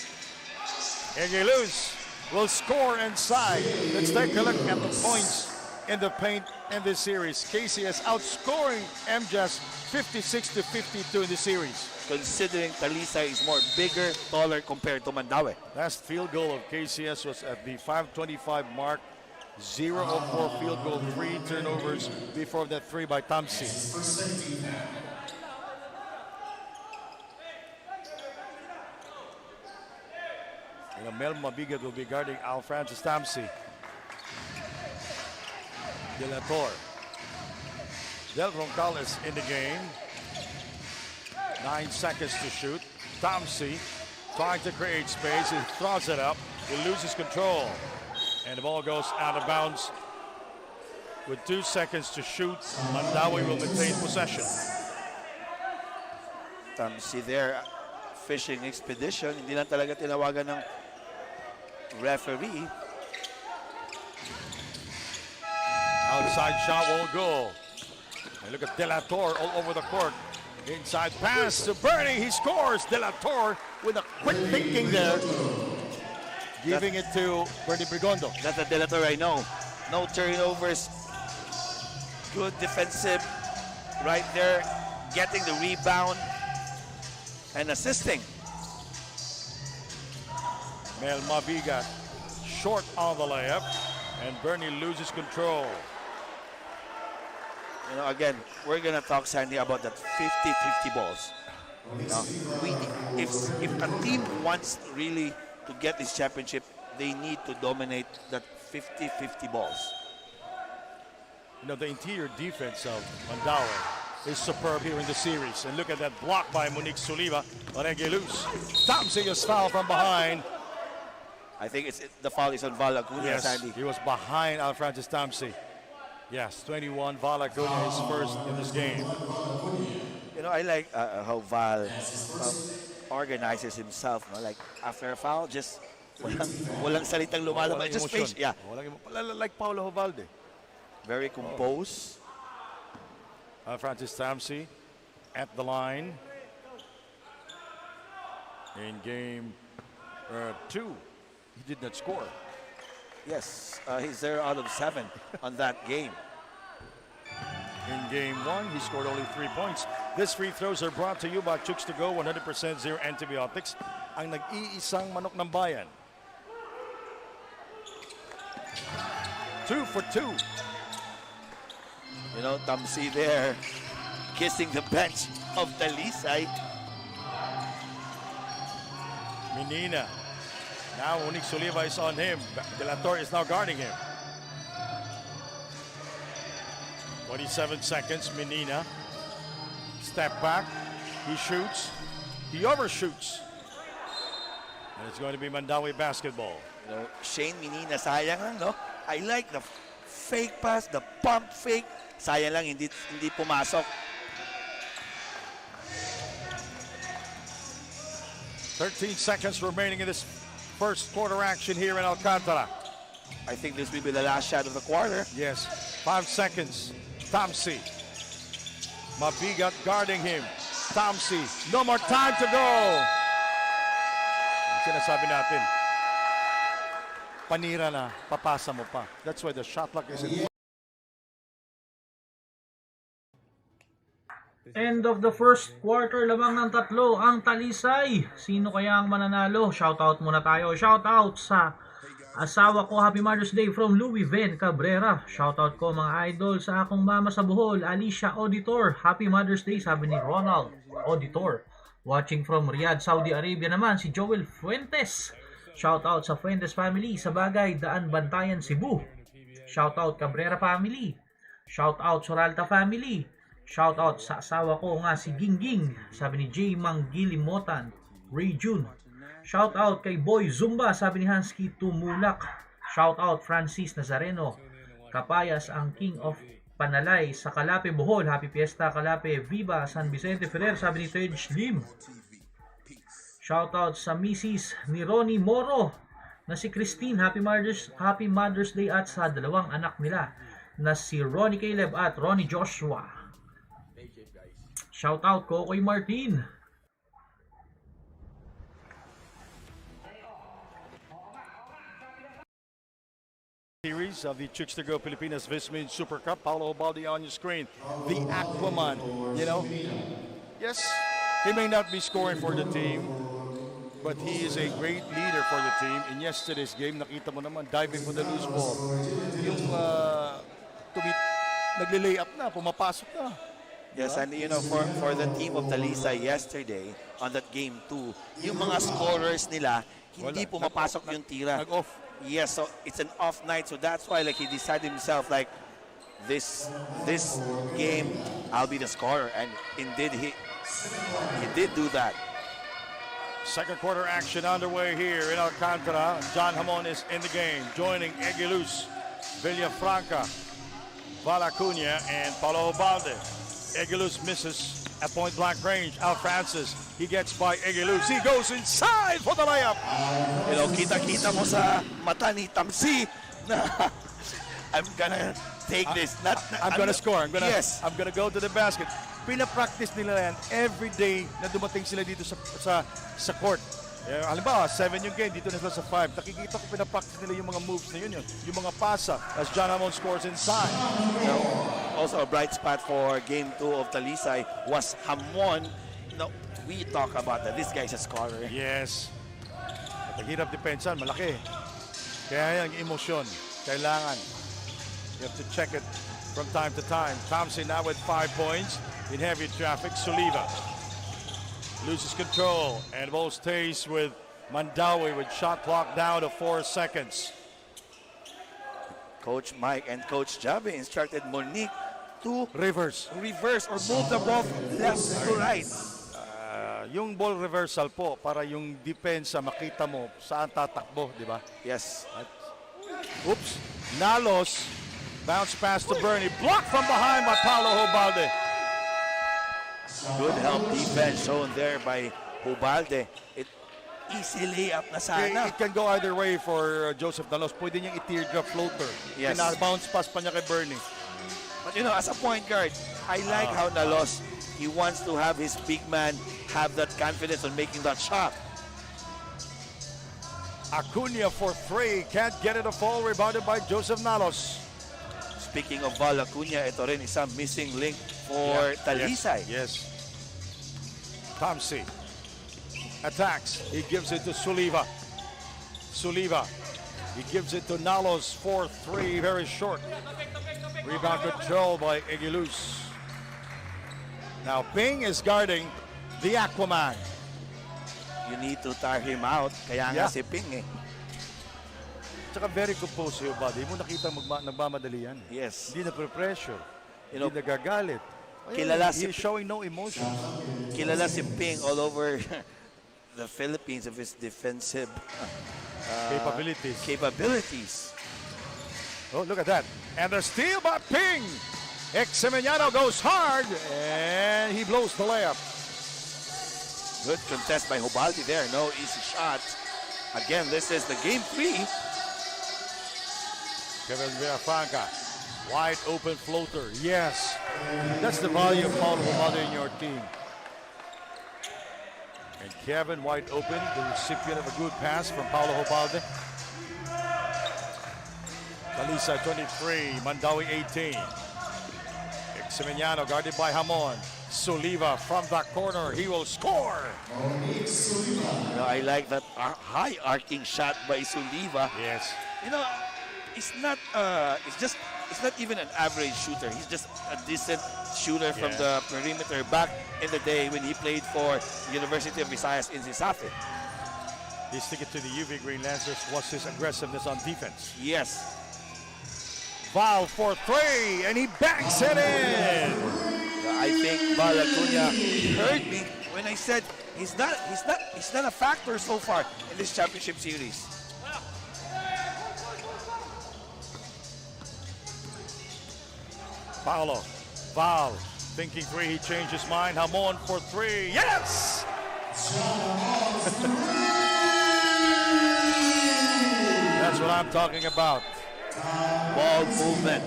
Egeluz will score inside. Let's take a look at the points in the paint in this series. KCS outscoring MJAS 56-52 in the series. Considering Talisay is more bigger, taller compared to Mandaue. Last field goal of KCS was at the 5:25 mark. 0 of 4 field goal, 3 turnovers before that 3 by Tomsey. And Mel Mabigat will be guarding Al Francis Tomsey. De La Torre. Del Roncal is in the game. 9 seconds to shoot. Tomsey trying to create space. He throws it up. He loses control. And the ball goes out of bounds. With 2 seconds to shoot, Mandaue will maintain possession. Tomsey there, fishing expedition. Hindi na talaga tinawagan ng referee. Outside shot won't go. And look at De La Torre all over the court. Inside pass to Bernie. He scores. De La Torre with a quick thinking there. Giving it to Bernie Brigondo. That's the De La Torre I know. No turnovers. Good defensive right there. Getting the rebound and assisting. Mel Maviga short on the layup. And Bernie loses control. You know, again, we're going to talk, Sandy, about that 50-50 balls. You know, if a team wants really to get this championship, they need to dominate that 50-50 balls. You know, the interior defense of Mandaue is superb here in the series. And look at that block by Monique Soliva on Egelus. Talisay is fouled from behind. I think the foul is on Val Acuña, Yes, Sandy. he was behind Alfrancis Talisay. Yes, 21. Val Acuña is first in this game. You know, I like how Val organizes himself. No? Like, after a foul, just walang salitang lumalabas. Just face, yeah. Like Paulo Jovalde. Very composed. Alfrancis Talisay at the line. In game 2, he did not score. Yes, he's 0 out of 7 on that game. In game 1, he scored only 3 points. These free throws are brought to you by Chooks to Go, 100% zero antibiotics. Ang nag-iisang manok ng bayan. 2 for 2. You know, Talisay there, kissing the bench of Talisay. Menina. Now Monique Soliva is on him. De La Torre is now guarding him. 27 seconds. Menina. Step back. He shoots. He overshoots. And it's going to be Mandaue basketball. You know, Shane Menina, sayang lang, no? I like the fake pass, the pump fake. Sayang lang, hindi pumasok. 13 seconds remaining in this first quarter action here in Alcantara. I think this will be the last shot of the quarter. Yes, 5 seconds. Talisay. Mabigat guarding him. Talisay, no more time to go. Sinasabi natin, panira na, papasa mo pa. That's why the shot clock is in. End of the first quarter, lamang ng 3 ang Talisay. Sino kaya ang mananalo? Shoutout muna tayo. Shoutout sa asawa ko. Happy Mother's Day from Louis Ven Cabrera. Shoutout ko mga idol sa akong mama sa Bohol, Alicia Auditor. Happy Mother's Day, sabi ni Ronald Auditor. Watching from Riyadh, Saudi Arabia naman, si Joel Fuentes. Shoutout sa Fuentes family sa Bagay, Daan, Bantayan, Cebu. Shoutout Cabrera family. Shoutout Soralta family. Shoutout sa asawa ko nga si Gingging, sabi ni J. Manggilimotan, Ray June. Shoutout kay Boy Zumba, sabi ni Hansky Tumulak. Shoutout Francis Nazareno, Kapayas ang King of Panalay sa Calape, Bohol. Happy Fiesta Calape, Viva San Vicente Ferrer, sabi ni Tej Lim. Shoutout sa Mrs. ni Ronnie Moro na si Christine. Happy Mother's Day at sa dalawang anak nila na si Ronnie Caleb at Ronnie Joshua. Shoutout ko kay Martin. Series of the Chooks to Go Pilipinas VISMIN Super Cup. Paulo Jovalde on your screen. The Aquaman, you know. Yes, he may not be scoring for the team, but he is a great leader for the team. In yesterday's game, nakita mo naman, diving for the loose ball. Yung nagle-lay up na, pumapasok na. Yes, and you know, for the team of Talisay yesterday, on that game 2, yung mga scorers nila, hindi pumapasok yung tira. Nag-off. Yes, so it's an off night, so that's why like he decided himself like this game I'll be the scorer, and indeed he did do that. Second quarter action underway here in Alcantara. John Hamon is in the game, joining Egelus, Villafranca, Val Acuña, and Paulo Jovalde. Egelus misses at point-blank range. Alfrancis, he gets by Egelus. He goes inside for the layup. You know, kita-kita mo sa mata ni Talisay na I'm gonna take this. I'm gonna score. I'm Yes. gonna go to the basket. Pinapractice nila yan every day na dumating sila dito sa court. Halimbawa, 7 yung game, dito na sila sa 5. Nakikita ko pinapractice nila yung mga moves na yun. Yung mga pasa as John Hamon scores inside. Also a bright spot for game 2 of Talisay was Hamon. We talk about that. This guy's a scorer. Yes. At ang hirap depensan, malaki. Kaya yung emosyon, kailangan. You have to check it from time to time. Thompson now with 5 points in heavy traffic. Soliva loses control and ball stays with Mandaue with shot clock down to 4 seconds. Coach Mike and Coach Javi instructed Monique to reverse or move the ball left to right. Yung ball reversal po para yung depensa makita mo saan tatakbo, di ba? Yes. Oops. Nalos bounce pass to Bernie. Blocked from behind by Paulo Hobalde. Good help defense shown there by Hobalde. It easy layup na sana. It can go either way for Joseph Nalos. Pwede niyang i-teardrop floater. Yes. Bounce pass pa niya kay Bernie. But as a point guard, I like how Nalos, he wants to have his big man have that confidence on making that shot. Acuna for 3. Can't get it a fall. Rebounded by Joseph Nalos. Speaking of Val Acuna, ito rin isang missing link for Talisay. Yes. Thompson attacks. He gives it to Soliva. He gives it to Nalos for 3. Very short. Rebound control by Egiluz. Now Ping is guarding the Aquaman. You need to tire him out. Kaya nga si Ping Tsaka very composed yung body. Mo nakita nagmamadali yan. Yes. Hindi na pressure. Hindi nagagalit. He's showing no emotion. Kilala si Ping all over the Philippines of his defensive capabilities. Oh, look at that. And the steal by Ping. Exemeniano goes hard, and he blows the layup. Good contest by Hobaldi there. No easy shot. Again, this is the game 3. Kevin Villafranca. Wide open floater. Yes. That's the value of Paulo Hobaldi in your team. And Kevin wide open, the recipient of a good pass from Paulo Hobaldi. Talisay 23, Mandaue 18. Exemeniano guarded by Hamon. Soliva from that corner, he will score. I like that high arcing shot by Soliva. Yes. It's not even an average shooter. He's just a decent shooter from the perimeter back in the day when he played for University of Visayas in Sisafe. His ticket to the UV Green Lancers was his aggressiveness on defense. Yes. Val for 3, and he banks it in. I think Val Acuna heard me when I said he's not a factor so far in this championship series. Paulo, Val, thinking 3, he changed his mind. Hamon for 3, yes! That's what I'm talking about. Ball movement.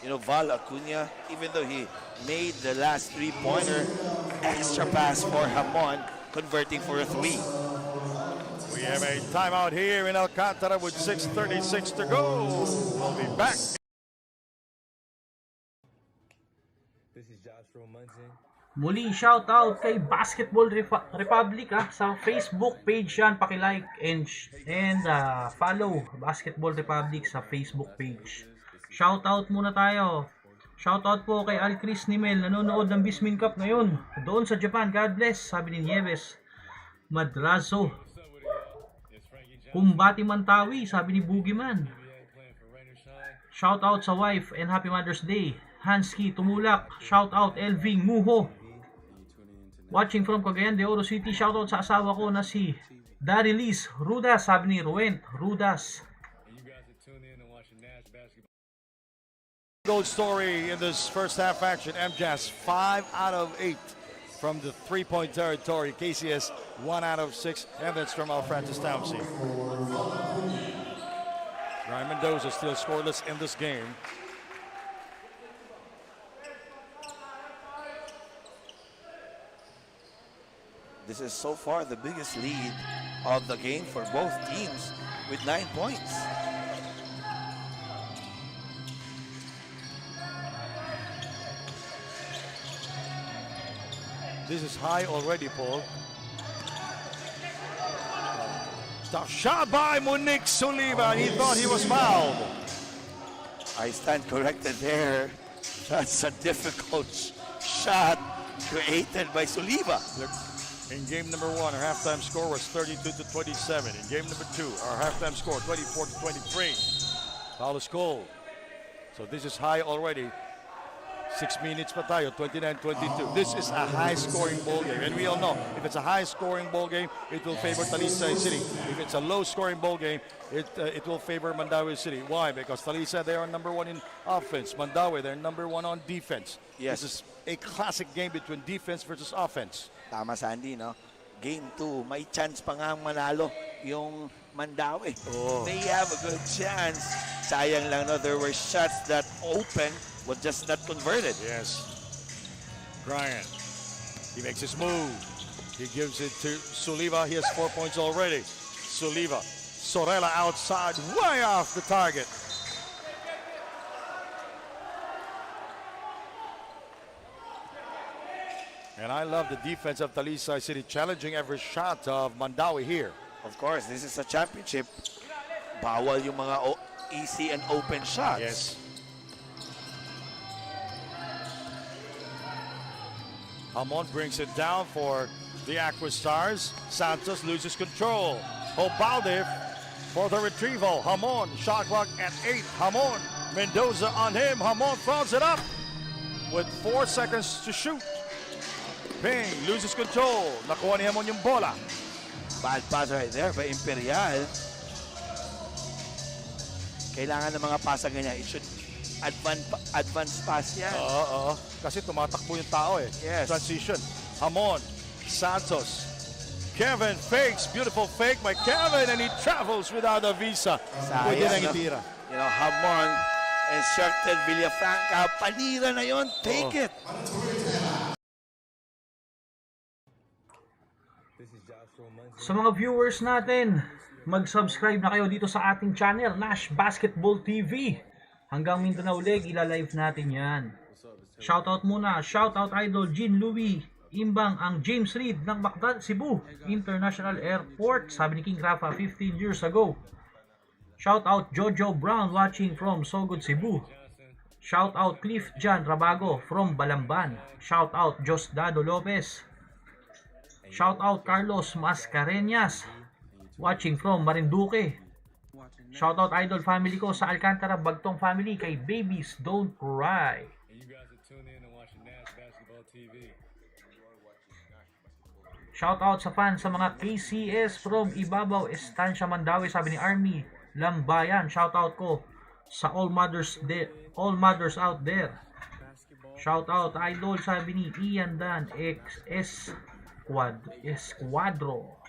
Val Acuna, even though he made the last 3-pointer, extra pass for Hamon, converting for a 3. We have a timeout here in Alcantara with 6:36 to go. We'll be back. This is Joshua Munson. Muli shout out kay Basketball Republic sa Facebook page yan, paki-like and follow Basketball Republic sa Facebook page. Shout out muna tayo. Shout out po kay Al Chris Nimel, nanonood ng VISMIN Cup ngayon doon sa Japan. God bless, sabi ni Nieves Madrazo. Kumbati Mantawi, sabi ni Boogeyman. Shout out sa wife and happy Mother's Day. Hansky Tumulak, shout out Elving Muho. Watching from Cagayan de Oro City, shout out sa asawa ko na si Darilis Rudas, sabi ni Ruent Rudas. Gold story in this first half action. MJAS 5 out of 8 from the 3-point territory. KCS 1 out of 6, and that's from Francis Townsend. Ryan Mendoza still scoreless in this game. This is so far the biggest lead of the game for both teams with 9 points. This is high already, Paul. Tough shot by Monique Soliva. He thought he was fouled. I stand corrected there. That's a difficult shot created by Soliva. In game number 1, our halftime score was 32-27. In game number 2, our halftime score 24-23. Foul is called. So this is high already. 6 minutes pa tayo, 29-22. This is a high-scoring ball game. And we all know, if it's a high-scoring ball game, it will favor Talisay City. If it's a low-scoring ball game, it will favor Mandaue City. Why? Because Talisay, they are number 1 in offense. Mandaue, they're number 1 on defense. Yes. This is a classic game between defense versus offense. Tama, Sandy, no? Game 2, may chance pa nga manalo yung Mandaue. Oh. They have a good chance. Sayang lang, no? There were shots that open, was just not converted. Yes. Brian, he makes his move. He gives it to Soliva. He has 4 points already. Soliva, Sorella outside, way off the target. And I love the defense of Talisay City, challenging every shot of Mandaue here. Of course, this is a championship. Bawal yung mga easy and open shots. Yes. Hamon brings it down for the Aquastars. Santos loses control. Obalde for the retrieval. Hamon, shot clock at 8. Hamon, Mendoza on him. Hamon throws it up with 4 seconds to shoot. Ping loses control. Nakuha ni Hamon yung bola. Bad pass right there by Imperial. Kailangan ng mga pasa ganyan. It should advance pass yan. Oo. Kasi tumatakbo yung tao eh. Yes. Transition. Hamon, Santos. Kevin fakes. Beautiful fake by Kevin and he travels without a visa. Pwede nang itira. You know, Hamon instructed Villafranca. Panira na yon. Take it. Sa mga viewers natin, mag-subscribe na kayo dito sa ating channel, Nash Basketball TV. Hanggang Mindanao League, ilalive natin yan. Shoutout muna, shoutout Idol Jean Louis Imbang, ang James Reed ng Macdan, Cebu International Airport, sabi ni King Rafa 15 years ago. Shoutout Jojo Brown watching from Sogod, Cebu. Shoutout Cliff Jan Rabago from Balamban. Shoutout Josdado Lopez. Shoutout Carlos Mascareñas watching from Marinduque. Shoutout Idol family ko sa Alcantara, Bagtong family, kay Babies Don't Cry. And you guys are tuned in and watching Nash Basketball TV. Shoutout sa fans sa mga KCS from Ibabaw, Estancia, Mandaue, sabi ni Army Lambayan. Shoutout ko sa all mothers out there. Shoutout Idol, sabi ni Ian Dan Esquadro.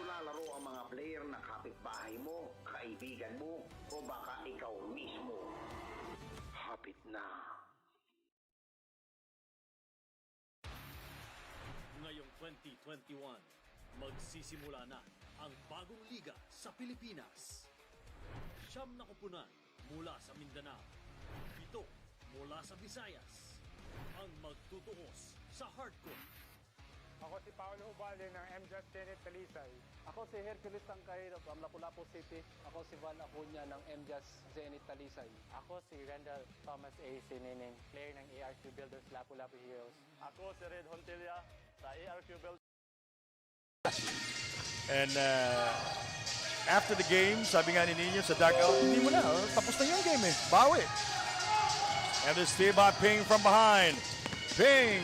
Lalaro ang mga player na kapitbahay mo, kaibigan mo, o baka ikaw mismo. Hapit na. Ngayong 2021, magsisimula na ang bagong liga sa Pilipinas. 9 na koponan mula sa Mindanao, 7 mula sa Visayas, ang magtutuos sa hardcourt. Ako si Paolo Ubalde ng MJAS Zenith Talisay. Ako si Hercules Tangkay from Lapu-Lapu City. Ako si Val Acuña ng MJAS Zenith Talisay. Ako si Randall Thomas A. Sinining, player ng ARQ Builders Lapu-Lapu Heroes. Ako si Red Hontilia sa ARQ Builders. And after the game, sabi nga ni Nino sa dugout, hindi mo na, tapos na yung game eh. Bawi. And there's Tiba Ping from behind. Ping!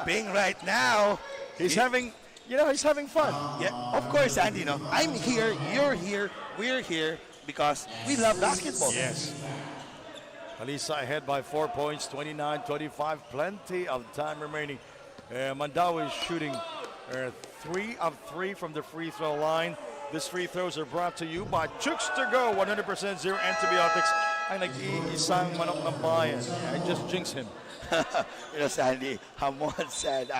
Ping right now. He's having fun. Yeah, of course, Andy. No, I'm here, you're here, we're here because we love basketball. Yes. Talisay ahead by 4 points, 29-25. Plenty of time remaining. Mandaue is shooting 3 of 3 from the free throw line. These free throws are brought to you by Chooks to Go, 100% zero antibiotics. Ay nag-iisang manok ng bayan. I just jinxed him. You know, Sandy, Hamon said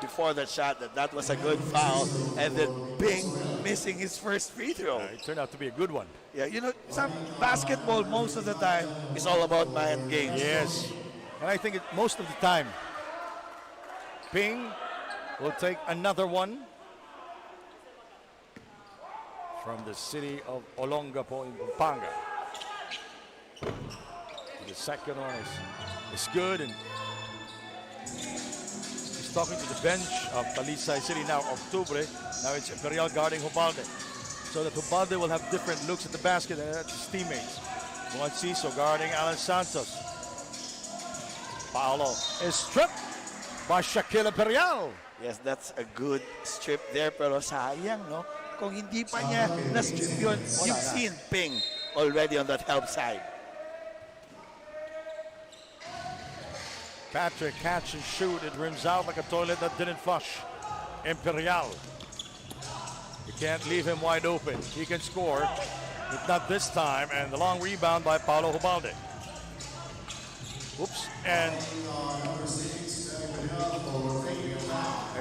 before the shot that was a good foul, and then Ping missing his first free throw. It turned out to be a good one. Yeah, you know, some basketball most of the time is all about mind games. Yes, and I think most of the time, Ping will take another one from the city of Olongapo in Pampanga. The second one is good, and he's talking to the bench of Talisay City now. Octubre, now it's Imperial guarding Hubalde, so that Hubalde will have different looks at the basket and at his teammates. Monciso guarding Alan Santos. Paolo is stripped by Shaquille Imperial. Yes, that's a good strip there, pero sayang, no? Kung hindi pa niya na-strip yun, you've seen Ping already on that help side. Patrick, catch and shoot. It rims out like a toilet that didn't flush. Imperial. You can't leave him wide open. He can score, but not this time. And the long rebound by Paulo Hubalde. Oops. And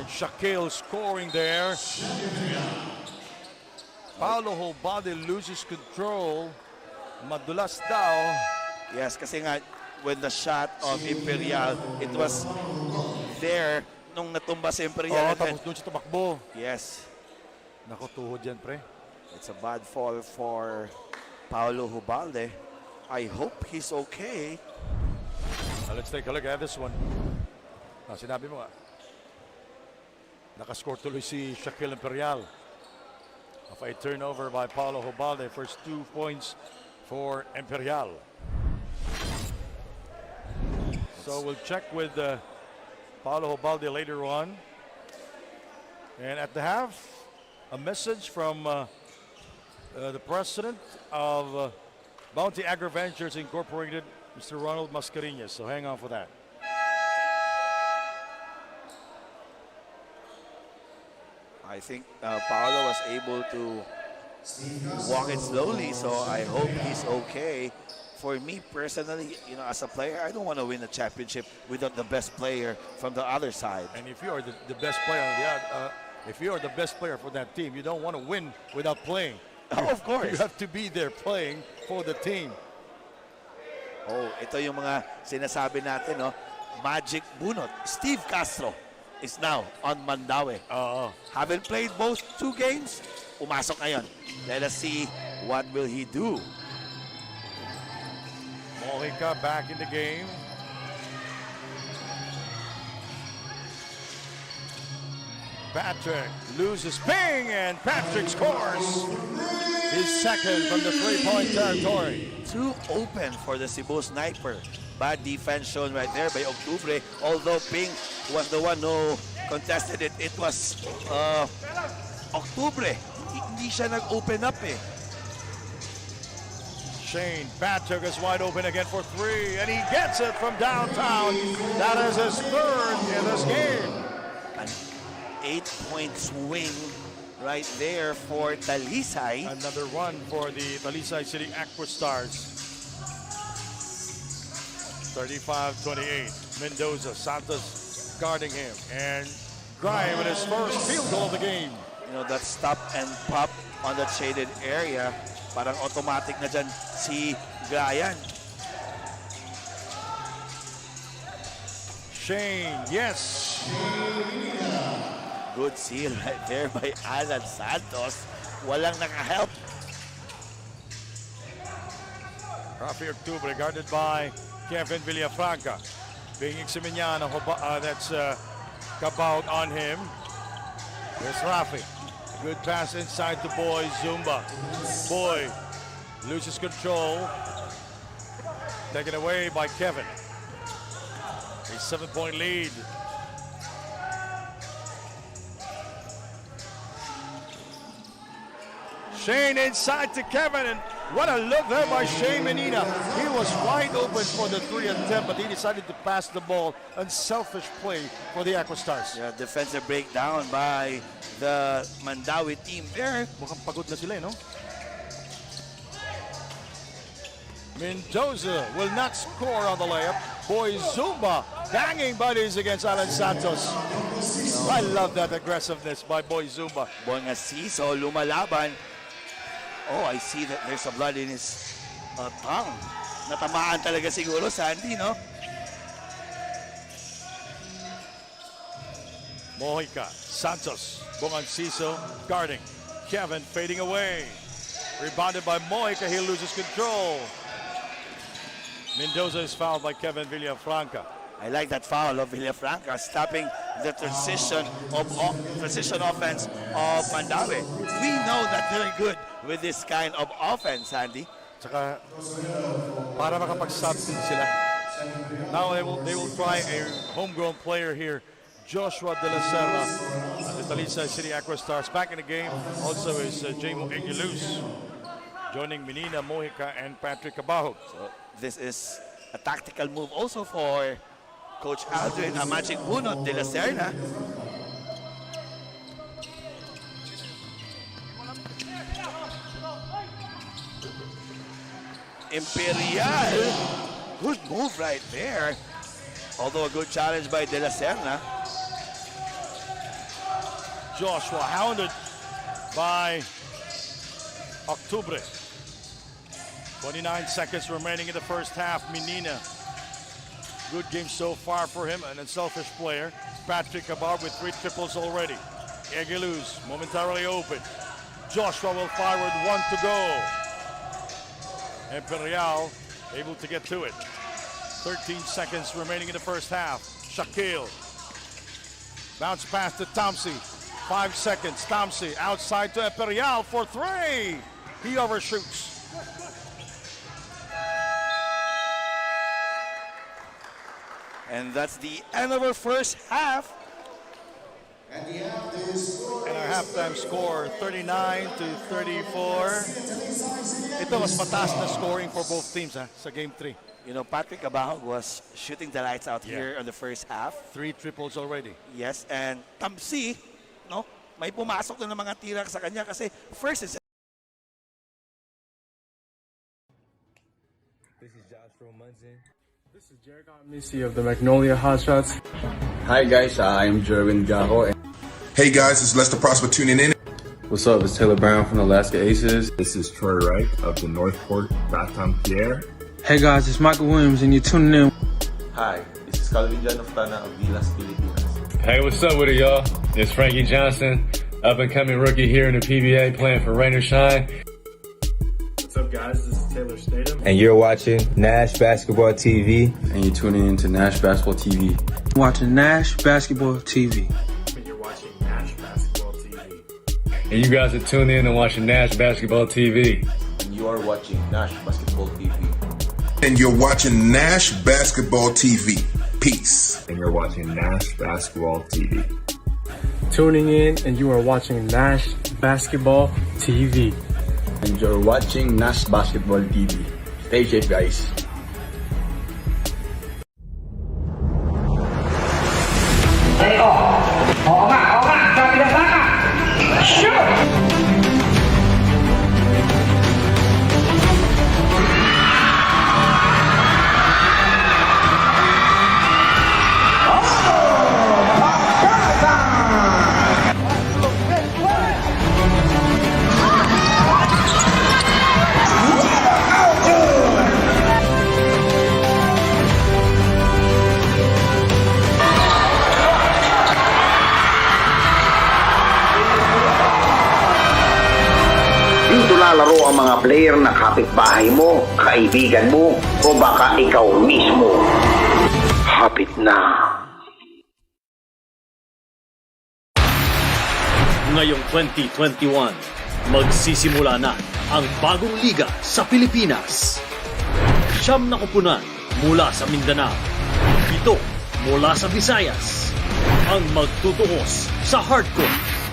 Shaquille scoring there. Paulo Hubalde loses control. Madulas daw. Yes, kasi nga, when the shot of Imperial, it was there nung natumba si Imperial. Tapos doon siya tumakbo. Yes. Naku, tuhod yan, pre. It's a bad fall for Paulo Hubalde. I hope he's okay. Let's take a look at this one. Sinabi mo nga, nakascore tuloy si Shaquille Imperial. Of a turnover by Paulo Hubalde. First 2 points for Imperial. So we'll check with Paulo Hubalde later on. And at the half, a message from the president of Bounty Agri-Ventures Incorporated, Mr. Ronald Mascareñas. So hang on for that. I think Paulo was able to walk it slowly, so I hope he's okay. For me personally, you know, as a player, I don't want to win a championship without the best player from the other side. And if you are the best player on the if you are the best player for that team, you don't want to win without playing. Oh, of course. You have to be there playing for the team. Oh, ito yung mga sinasabi natin, no? Magic bunot. Steve Castro is now on Mandaue. Haven't played both 2 games. Umasok ngayon. Let us see what will he do. Mojica back in the game. Patrick loses Ping, and Patrick scores his second from the 3-point territory. Too open for the Cebu Sniper. Bad defense shown right there by Octubre. Although Ping was the one who contested it, it was Octubre. Hindi siya nag-open up eh. Shane Patrick is wide open again for 3, and he gets it from downtown. That is his 3rd in this game. An 8-point swing right there for Talisay. Another one for the Talisay City Aquastars. 35-28. Mendoza, Santos guarding him, and Grime with his first field goal of the game. You know, that stop and pop on that shaded area. Parang automatic na dyan si Brian. Shane, yes. Good seal right there by Alan Santos. Walang nakahelp. Rafi Octubre guarded by Kevin Villafranca. Being Eximiniano, that's Cabout on him. There's Rafi. Good pass inside to Boy Zumba. Boy loses control. Taken away by Kevin. A 7-point lead. Shane inside to Kevin, and what a look there by Shane Menina. He was wide open for the 3 attempt, but he decided to pass the ball. Unselfish play for the Aquastars. Yeah, defensive breakdown by the Mandaue team there. Mukhang pagod na sila, no? Mendoza will not score on the layup. Boy Zumba banging buddies against Alan Santos. I love that aggressiveness by Boy Zumba. Boy nga Siso, lumalaban. Oh, I see that there's a blood in his tongue. Natamaan talaga siguro, Sandy, no? Mojica, Santos, Bonganciso guarding. Kevin fading away. Rebounded by Mojica, he loses control. Mendoza is fouled by Kevin Villafranca. I like that foul of Villafranca, stopping the transition offense of Mandaue. We know that they're good with this kind of offense, Andy. Tsaka, para makapag-substitute sila. Now they will try a homegrown player here, Joshua De La Serra, the Talisay City Aquastars. Back in the game also is Jamo Egiluz, joining Menina, Mojica, and Patrick Cabajo. So this is a tactical move also for Coach Aldrin, a magic bunot De La Serna. Imperial, good move right there. Although a good challenge by De La Serna. Joshua hounded by Octubre. 29 seconds remaining in the first half. Menina, good game so far for him, an unselfish player. Patrick Cabar with 3 triples already. Egiluz momentarily open. Joshua will fire with 1 to go. Imperial able to get to it. 13 seconds remaining in the first half. Shaquille. Bounce pass to Tomsey. 5 seconds. Tomsey outside to Imperial for 3. He overshoots. And that's the end of our first half. And our halftime score, 39 to 34. Ito mas mataas na scoring for both teams sa game 3. You know, Patrick Cabajo was shooting the lights out here on the first half. 3 triples already. Yes, and Tamsi, no, may pumasok na ng mga tira sa kanya kasi first is. This is Joshua Munson. This is Jericho Missy of the Magnolia Hotshots. Hi guys, I'm Jerwin Gaho. Hey guys, it's Lester Prosper tuning in. What's up? It's Taylor Brown from the Alaska Aces. This is Troy Wright of the Northport Baton Pierre. Hey guys, it's Michael Williams and you're tuning in. Hi, this is Calvin Jan of Tana of VISMIN, Pilipinas. Hey, what's up with it, y'all? It's Frankie Johnson, up-and-coming rookie here in the PBA, playing for Rain or Shine. What's up, guys? This is Taylor Statham. And you're watching Nash Basketball TV. And you're tuning in to Nash Basketball TV. Watching Nash Basketball TV. And you're watching Nash Basketball TV. And you guys are tuned in and watching Nash Basketball TV. And you are watching Nash Basketball TV. And you're watching Nash Basketball TV. Peace. And you're watching Nash Basketball TV. Tuning in and you are watching Nash Basketball TV. And you're watching Nash Basketball TV. Stay safe, guys. Dito lalaro ang mga player na kapitbahay mo, kaibigan mo, o baka ikaw mismo. Hapit na. Ngayong 2021, magsisimula na ang bagong liga sa Pilipinas. 9 na kupunan mula sa Mindanao, 7 mula sa Visayas, ang magtutuos sa hardcore.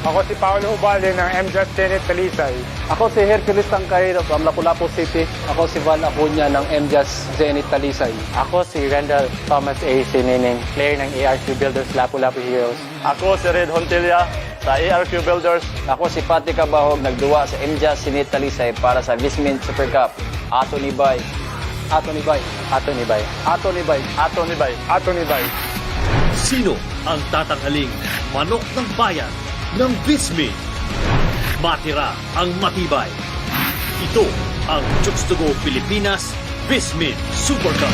Ako si Paolo Ubalde ng MJAS Zenith Talisay. Ako si Hercules Tangkay from Lapu-Lapu City. Ako si Val Acuña ng MJAS Zenith Talisay. Ako si Randall Thomas A. Sinining, player ng ARQ Builders Lapu-Lapu Heroes. Ako si Red Hontilia sa ARQ Builders. Ako si Pati Cabahog, nagduwa sa MJAS Zenith Talisay para sa VISMIN Super Cup. Ato ni Bay. Ato ni Bay. Ato ni Bay. Ato ni Bay. Ato ni Bay. Ato ni Bay. Sino ang tatanghaling manok ng bayan ng VISMIN? Matira ang matibay. Ito ang Chooks to Go Pilipinas VISMIN Super Cup.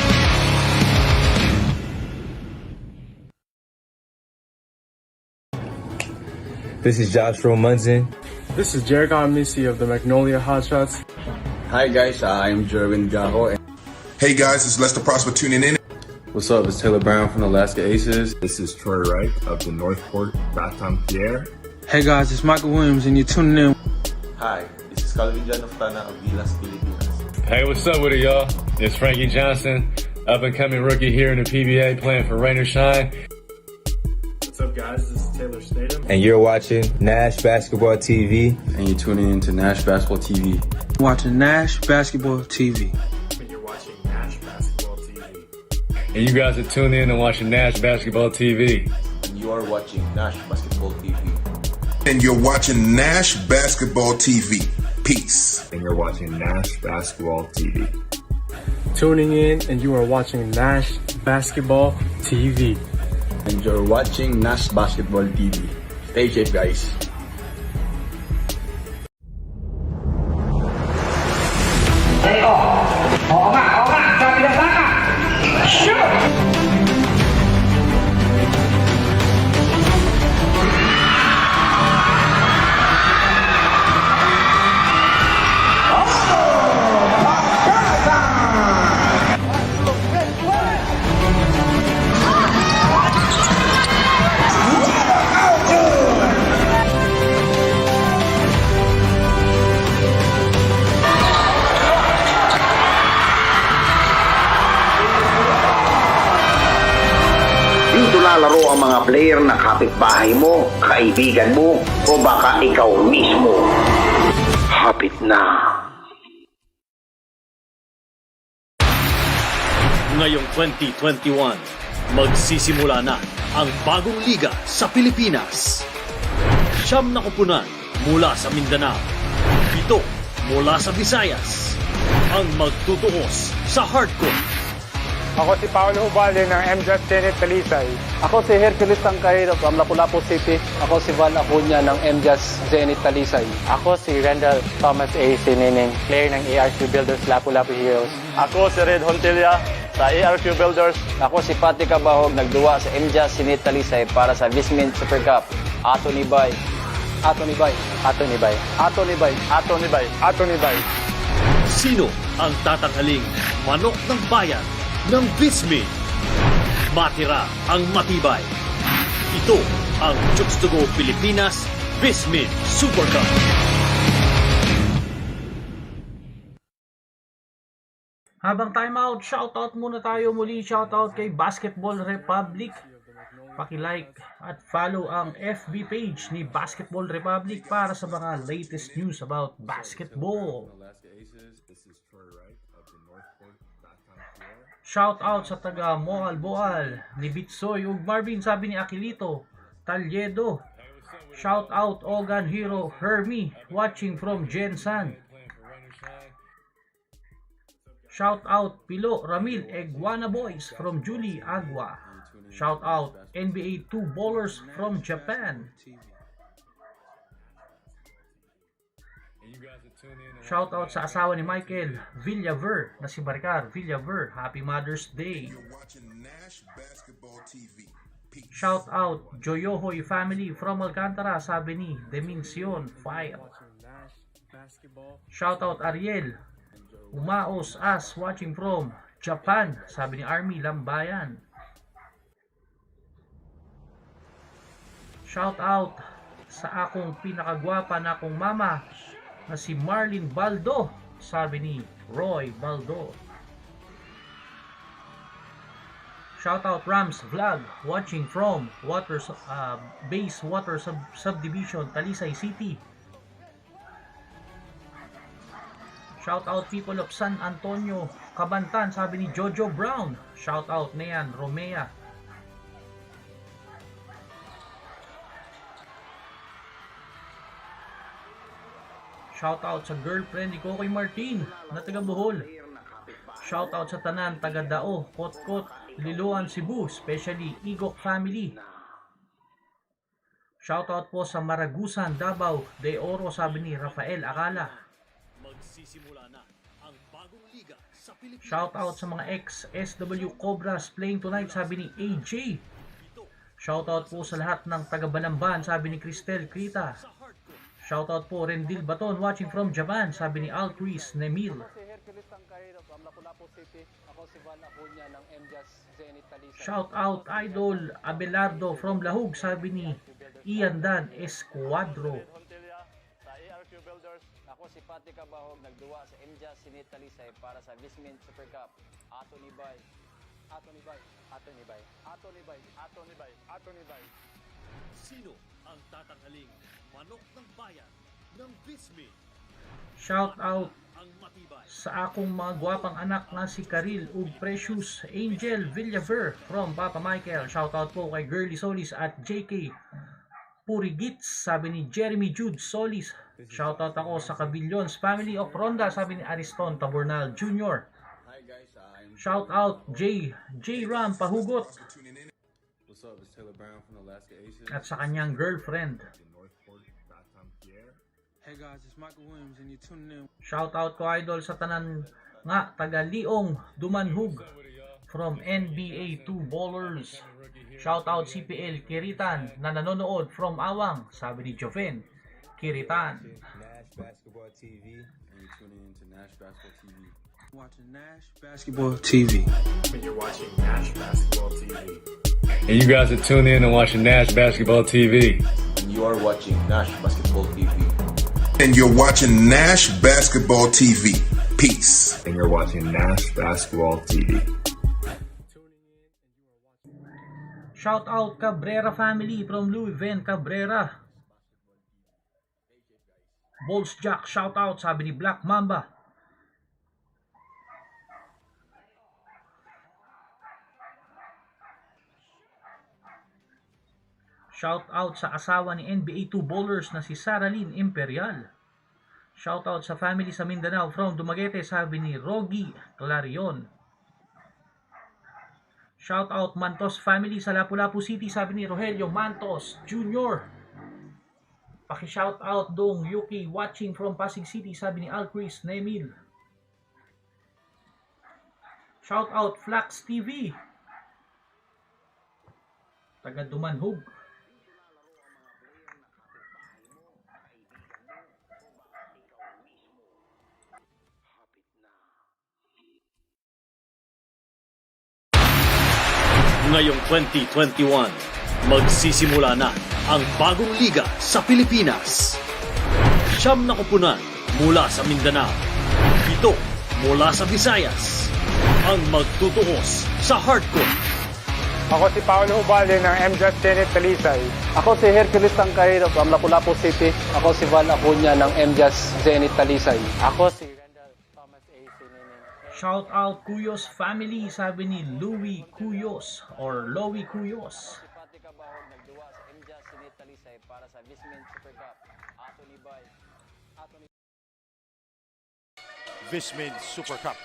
This is Joshua Munson. This is Siquijor Mystics of the Magnolia Hotshots. Hi guys, I'm Jerwin Gaho. Hey guys, it's Lester Prosper tuning in. What's up? It's Taylor Brown from the Alaska Aces. This is Troy Wright of the Northport Baton Pierre. Hey guys, it's Michael Williams and you're tuning in. Hi, this is Calvin Jan of Tana of VISMIN Pilipinas. Hey, what's up with it, y'all? It's Frankie Johnson, up and coming rookie here in the PBA, playing for Rain or Shine. What's up guys, this is Taylor Statham. And you're watching Nash Basketball TV. And you're tuning in to Nash Basketball TV. Watching Nash Basketball TV. And you're watching Nash Basketball TV. And you guys are tuned in and watching Nash Basketball TV. And you are watching Nash Basketball TV. And you're watching Nash Basketball TV. Peace. And you're watching Nash Basketball TV. Tuning in and you are watching Nash Basketball TV. And you're watching Nash Basketball TV. Stay safe guys. Dito lalaro ang mga player na kapitbahay mo, kaibigan mo, o baka ikaw mismo. Hapit na. Ngayong 2021, magsisimula na ang bagong liga sa Pilipinas. 9 na kupunan mula sa Mindanao, 7 mula sa Visayas, ang magtutuos sa hardcore. Ako si Paolo Ubalde ng MJAS Zenith Talisay. Ako si Hercules Tangkay from Lapu-Lapu City. Ako si Val Acuña ng MJAS Zenith Talisay. Ako si Randall Thomas A. Sinining, player ng ARQ Builders Lapu-Lapu Heroes. Ako si Red Hontilia sa ARQ Builders. Ako si Pati Cabahog, nagduwa sa MJAS Zenith Talisay para sa VISMIN Super Cup. Ato ni Bay. Ato ni Bay. Ato ni Bay. Ato ni Bay. Ato ni Bay. Ato ni Bay. Sino ang tatanghaling manok ng bayan ng VISMIN? Matira ang matibay. Ito ang Chooks to Go Pilipinas VISMIN Super Cup. Habang time out, shoutout muna tayo muli. Shoutout kay Basketball Republic. Paki-like at follow ang FB page ni Basketball Republic para sa mga latest news about basketball. Shout out sa taga Bohol ni Bitsoy ug Marvin, sabi ni Aquilito Talyedo. Shout out Ogan Hero Hermie watching from Jensan. Shout out Pilo Ramil Eguana Boys from Julie Agua. Shout out NBA 2 Ballers from Japan. Shout out sa asawa ni Michael Villaver na si Barcar Villaver. Happy Mother's Day. Shout out Joyohoy family from Alcantara, sabi ni Dimension File. Shoutout Ariel. Umaos as watching from Japan, sabi ni Army Lambayan. Shoutout sa akong pinakagwapa na akong mama na si Marlene Baldo, sabi ni Roy Baldo. Shoutout Rams Vlog, watching from Base Water Subdivision, Talisay City. Shoutout people of San Antonio, Cabantan, sabi ni Jojo Brown. Shoutout Nean Romea. Shoutout sa girlfriend ni Kokoy Martin na taga Bohol. Shoutout sa tanan taga Dao, Kotkot, Liloan, Cebu, especially Igok family. Shoutout po sa Maragusan, Davao de Oro, sabi ni Rafael Akala. Magsisimula na ang bagong liga sa Pilipinas. Shoutout sa mga ex-SW Cobras playing tonight, sabi ni AJ. Shoutout po sa lahat ng taga-Balamban, sabi ni Cristel Krita. Shoutout po Rendil Baton, watching from Japan, sabi ni Alcris Nemil. Lapu-Lapu City. Ako si Val Acuña ng MJAS Zenith Talisay. Shoutout Idol Abelardo from Lahug, sabi ni Ian Dan Escuadro. Ako si Pati Kabahog, nagduwa sa MJAS Zenith Talisay para sa VISMIN Super Cup. Ato ni Bay. Sino ang tatanghaling manok ng bayan ng VISMIN? Shoutout Ang matibay. sa akong mga gwapang anak na si Karil ug Precious Angel Villaver from Papa Michael. Shoutout po kay Girly Solis at JK Purigits, sabi ni Jeremy Jude Solis. Shoutout ako sa Cabillions Family of Ronda, sabi ni Ariston Taburnal Jr. Shoutout J Ram Pahugot What's up? It's Taylor Brown from the Alaska Aces. at sa kanyang girlfriend. Hey guys, it's Michael Williams and you're tuning in. Shoutout ko idol sa tanan nga taga Liong Dumanhug from NBA 2 Bowlers. Shoutout CPL Kiritan na nanonood from Awang, sabi ni Joven Kiritan. Nash Basketball TV. And you're tuning in to Nash Basketball TV. Watching Nash Basketball TV. And you're watching Nash Basketball TV. And you guys are tuning in and watching Nash Basketball TV. And you are watching Nash Basketball TV. And you're watching Nash Basketball TV. Peace. And you're watching Nash Basketball TV. Shoutout Cabrera family from Louisville, Cabrera. Bulls Jack, shoutout, sabi ni Black Mamba. Shoutout sa asawa ni NBA 2 Bowlers na si Saralyn Imperial. Shoutout sa family sa Mindanao from Dumaguete, sabi ni Rogi Clarion. Shoutout Mantos family sa Lapu-Lapu City, sabi ni Rogelio Mantos Jr. Paki-shoutout dong Yuki watching from Pasig City, sabi ni Alcris Nemil. Shoutout Flax TV, taga Dumanhug. Ngayong 2021, magsisimula na ang bagong liga sa Pilipinas. 9 na kupunan mula sa Mindanao, 7 mula sa Visayas, ang magtutuos sa hardcore. Ako si Paolo Ubalde ng MJAS Zenith Talisay. Ako si Hercules Tangkay from Lapu-Lapu City. Ako si Val Acuña ng MJAS Zenith Talisay. Ako si Shout out Cuyos family, sabi ni Louie Cuyos or Louie Cuyos. Pati Kabahog, nagduwa sa MJAS Zenith Talisay para sa VISMIN Super Cup. Ato ni Bay. VISMIN Super Cup.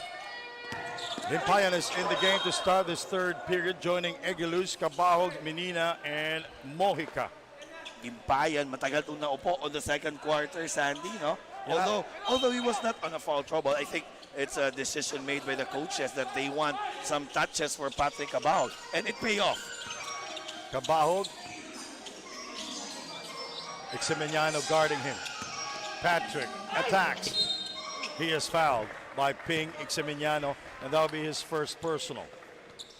Limpayan is in the game to start this third period, joining Eguiluz, Cabahog, Menina, and Mojica. Limpayan, matagal itong naupo on the second quarter, Sandy, no? Although he was not on a foul trouble, I think it's a decision made by the coaches that they want some touches for Patrick Cabahog, and it pay off. Cabahog, Eximeniano guarding him. Patrick attacks. He is fouled by Ping Exeminiano, and that'll be his first personal.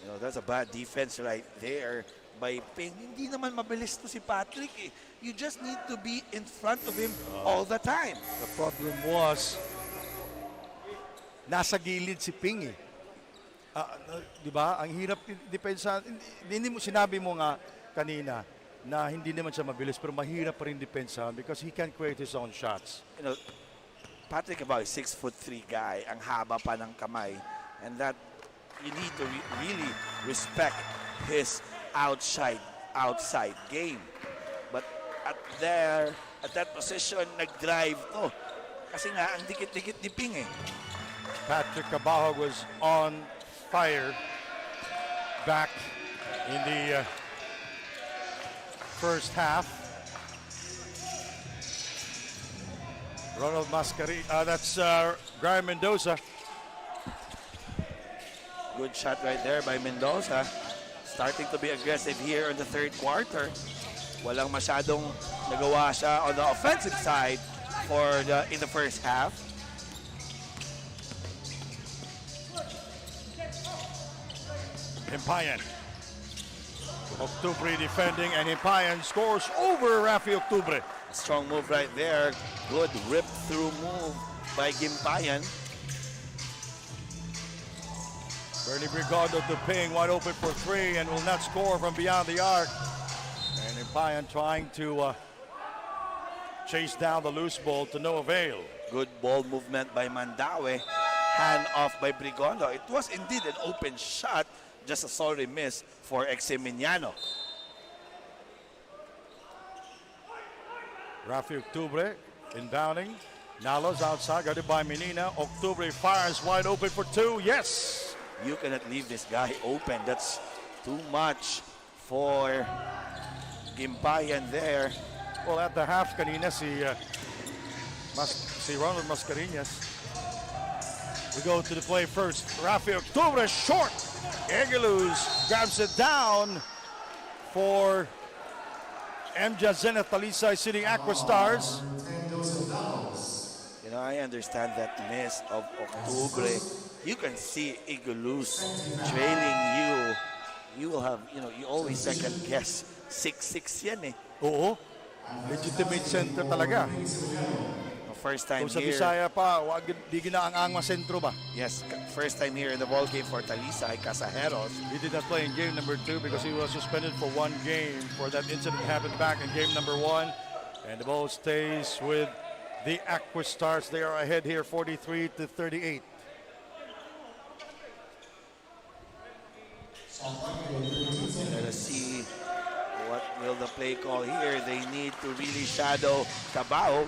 You know, that's a bad defense right there by Ping. Hindi naman mabilis to si Patrick eh. You just need to be in front of him all the time. The problem was, nasa gilid si Ping eh. Di ba? Ang hirap depensa. Hindi mo, sinabi mo nga kanina na hindi naman siya mabilis, pero mahirap pa rin depensa because he can create his own shots. You know, Patrick about a 6'3" guy, ang haba pa ng kamay, and that you need to really respect his outside game. But at that position, nag-drive to. Kasi nga, ang dikit-dikit ni Ping eh. Patrick Cabahog was on fire back in the first half. Ronald Mascari, that's Brian Mendoza. Good shot right there by Mendoza. Starting to be aggressive here in the third quarter. Walang masyadong nagawa siya on the offensive side in the first half. Himpayan. Octubre defending, and Himpayan scores over Rafi Octubre. Strong move right there. Good rip-through move by Gimpayan. Bernie Brigado to Ping, wide open for three, and will not score from beyond the arc. And Himpayan trying to chase down the loose ball to no avail. Good ball movement by Mandaue. Hand off by Brigado. It was indeed an open shot. Just a sorry miss for Exeminiano. Rafi Octubre inbounding. Nalos outside, guarded by Menina. Octubre fires wide open for two. Yes! You cannot leave this guy open. That's too much for Gimpayan there. Well, at the half kanina si Ronald Mascareñas. We go to the play first. Rafi Octubre short. Egeluz grabs it down for MJAS Zenith Talisay City Aquastars. You know, I understand that miss of Octubre. You can see Egeluz trailing you. You will have, you know, you always second guess. 6'6" yan eh. Oo. Legitimate center talaga. First time kung sa here. Bisaya pa, di ginaang-ang sentro ba? Yes, first time here in the ball game for Talisay Casajeros. He did not play in game number 2 because he was suspended for 1 game for that incident that happened back in game number 1. And the ball stays with the Aquastars. They are ahead here 43-38. Let us see what will the play call here. They need to really shadow Cabao.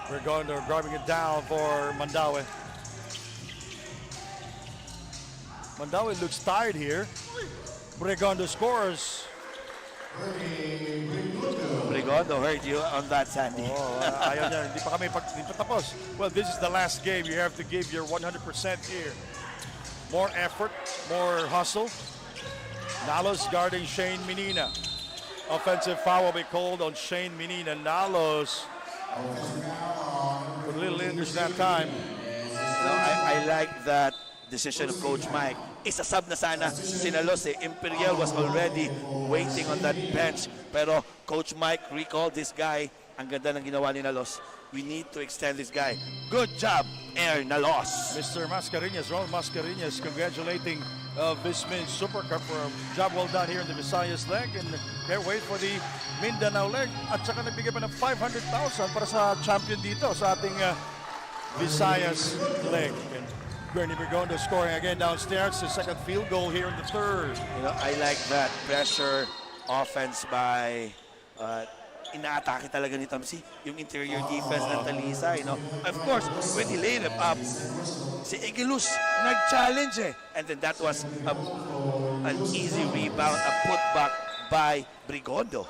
Regondo grabbing it down for Mandaue. Mandaue looks tired here. Regondo scores. Regondo heard you on that, Sandy. Ayaw niya, hindi pa tapos. Well, this is the last game. You have to give your 100% here. More effort, more hustle. Nalos guarding Shane Menina. Offensive foul will be called on Shane Menina. Nalos with a little English that time. No, I like that decision of Coach Mike. Isa-sub na sana si Nalos eh. Imperial was already waiting on that bench. Pero Coach Mike recalled this guy. Ang ganda ng ginawa ni Nalos. We need to extend this guy. Good job, Air Nalos. Mr. Mascareñas, Ronald Mascareñas, congratulating VISMIN Super Cup for a job well done here in the Visayas leg. And can't wait for the Mindanao leg. At saka nagbigay pa ng 500,000 para sa champion dito sa ating Visayas leg. And Bernie Bergondo scoring again downstairs. His second field goal here in the third. You know, I like that pressure offense by inaatake talaga ni Tamsi yung interior defense ng Talisay, no? Of course, when he laid it up, si Egeluz nag-challenge eh. And then that was an easy rebound, a putback by Brigondo.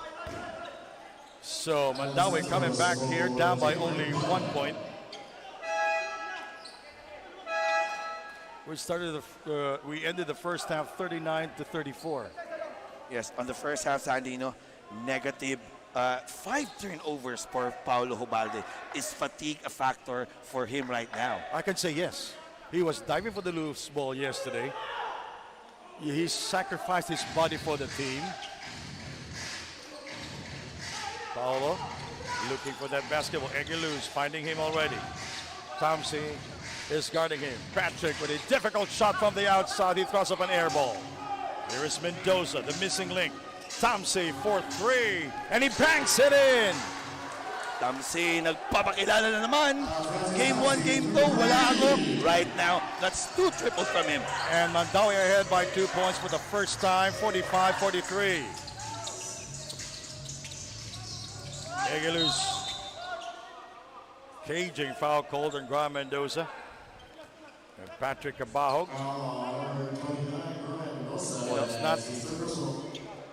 So Mandaue coming back here, down by only 1 point. We ended the first half 39-34. Yes, on the first half, Sandy, negative 5 turnovers for Paulo Hubalde. Is fatigue a factor for him right now? I can say yes. He was diving for the loose ball yesterday. He sacrificed his body for the team. Paulo looking for that basketball. Egeluz finding him already. Thamsi is guarding him. Patrick with a difficult shot from the outside. He throws up an air ball. Here is Mendoza, the missing link. Thamsi for 3, and he banks it in. Thamsi nagpapakilala na naman. Game 1, Game 2, wala ako. Right now, that's 2 triples from him. And Mandaue ahead by 2 points for the first time, 45-43. Egeluz caging foul called on Graham Mendoza. And Patrick Abahog. Well, it's not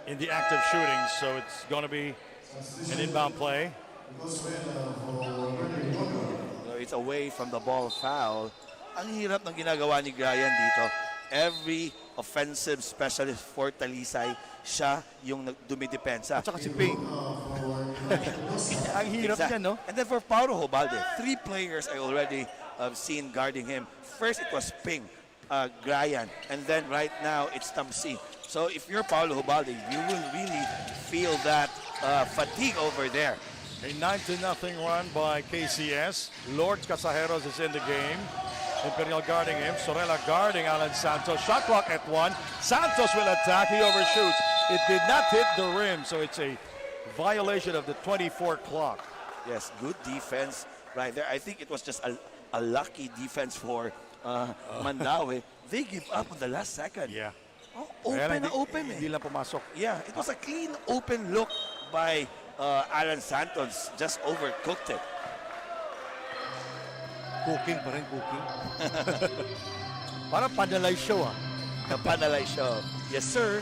in the act of shooting, so it's going to be an inbound play. It's away from the ball foul. Ang hirap ng ginagawa ni Brian dito. Every offensive specialist for Talisay, siya yung dumidepensa. At saka si Ping. Ang hirap niya, no? And then for Paulo Hubalde, 3 players I already seen guarding him. First, it was Ping, Brian, and then right now, it's Thamsi. So if you're Paulo Hubalde, you will really feel that fatigue over there. A 9-0 run by KCS. Lord Casajeros is in the game. Imperial guarding him. Sorella guarding Alan Santos. Shot clock at 1. Santos will attack. He overshoots. It did not hit the rim, so it's a violation of the 24 clock. Yes, good defense right there. I think it was just a lucky defense for Mandaue. They give up on the last second. Yeah. Oh, open. Hindi lang pumasok. Yeah, it was a clean, open look by Alan Santos. Just overcooked it. Cooking pa rin, cooking. Parang Panalay show, ah. The Panalay show. Yes, sir.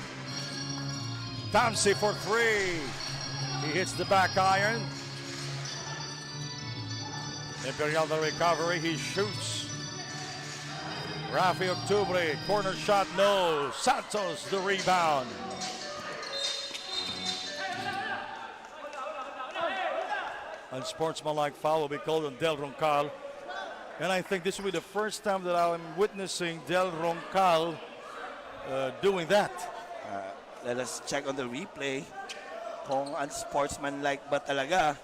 Thamsi for 3. He hits the back iron. Imperial the recovery. He shoots. Rafi Octubre, corner shot, no. Santos the rebound. Unsportsmanlike foul will be called on Del Roncal. And I think this will be the first time that I'm witnessing Del Roncal doing that. Let us check on the replay. Kung unsportsmanlike ba talaga.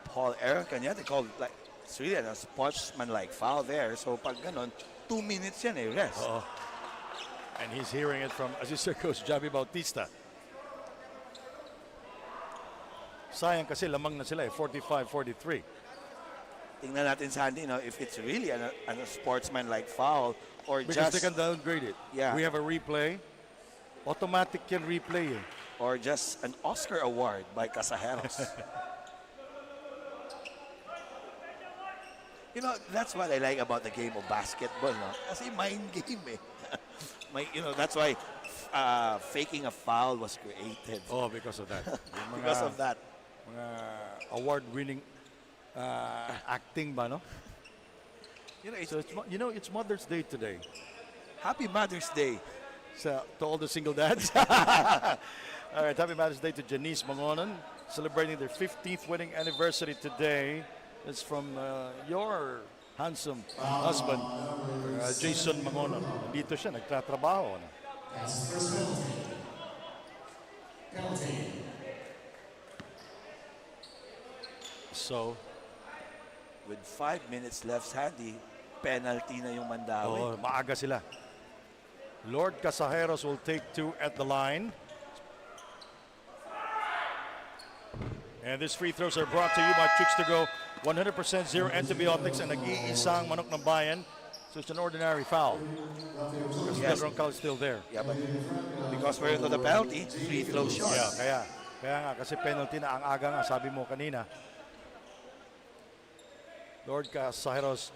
Paul Eric, and yeah, they call it like, it's really a sportsmanlike foul there. So pag ganon, 2 minutes yan eh, rest. And he's hearing it from assistant coach Javi Bautista. Sayang kasi lamang na sila eh, 45-43. Tingnan natin, Sandy, if it's really a sportsmanlike foul or because just... they can downgrade it. Yeah. We have a replay. Automatic can replay eh. Or just an Oscar award by Casajeros. That's what I like about the game of basketball, no? Kasi mind game eh. That's why faking a foul was created. Oh, because of that. Because of that. Mga award-winning acting ba, no? It's Mother's Day today. Happy Mother's Day. To all the single dads. All right, happy Mother's Day to Janice Mangonan, celebrating their 15th wedding anniversary today. It's from your handsome husband, Jason Mangonan. Dito siya, nagtatrabaho. So, with 5 minutes left, Sandy, penalty na yung Mandaue. Maaga sila. Lord Casajeros will take 2 at the line. And these free throws are brought to you by Chicks to Go. 100% zero antibiotics and nag-iisang manok ng bayan. So it's an ordinary foul. Because yes. Del Roncal is still there. Yeah, but because we're into the penalty, free throw shots. Yeah, kaya nga, kasi penalty na ang aga nga, sabi mo kanina. Lord Casajeros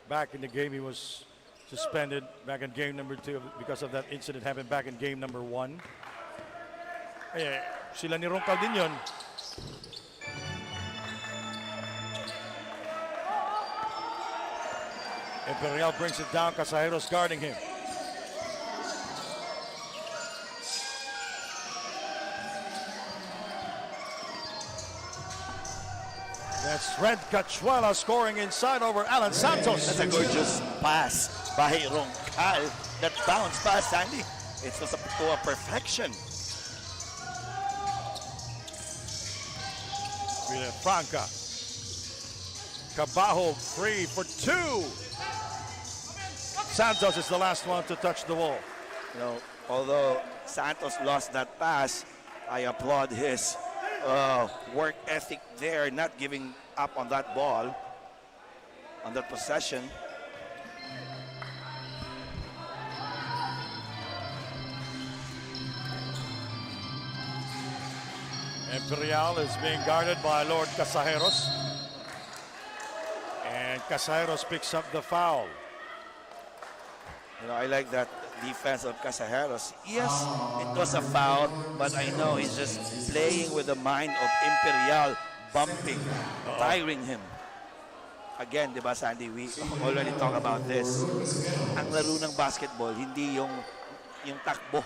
back in the game. He was suspended back in game number 2 because of that incident happened back in game number 1. Sila ni Roncal din yun. Imperial brings it down. Casajeros guarding him. That's Red Cachuela scoring inside over Alan Santos. That's a gorgeous pass by Roncal. That bounce pass, Sandy. It's just to a perfection. Franca. Cabajo free for two. Santos is the last one to touch the wall. You know, although Santos lost that pass, I applaud his work ethic there, not giving up on that ball, on that possession. Imperial is being guarded by Lord Casajeros. And Casajeros picks up the foul. You know, I like that defense of Casajeros. Yes, it was a foul, but I know he's just playing with the mind of Imperial, bumping, tiring him. Again, di ba, Sandy, we already talked about this. Ang laro ng basketball, hindi yung takbo.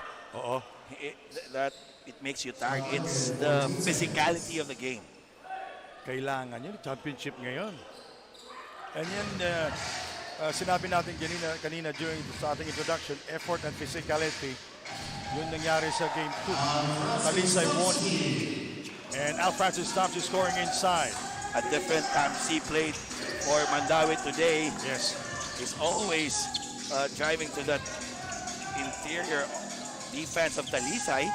That it makes you tired. It's the physicality of the game. Kailangan yun, championship ngayon. And yan, sinabi natin kanina during sa ating introduction, effort and physicality, yun nangyari sa game 2. Talisay won. And Al Francis stops his scoring inside. A different MC played for Mandaue today. Yes. He's always driving to that interior defense of Talisay.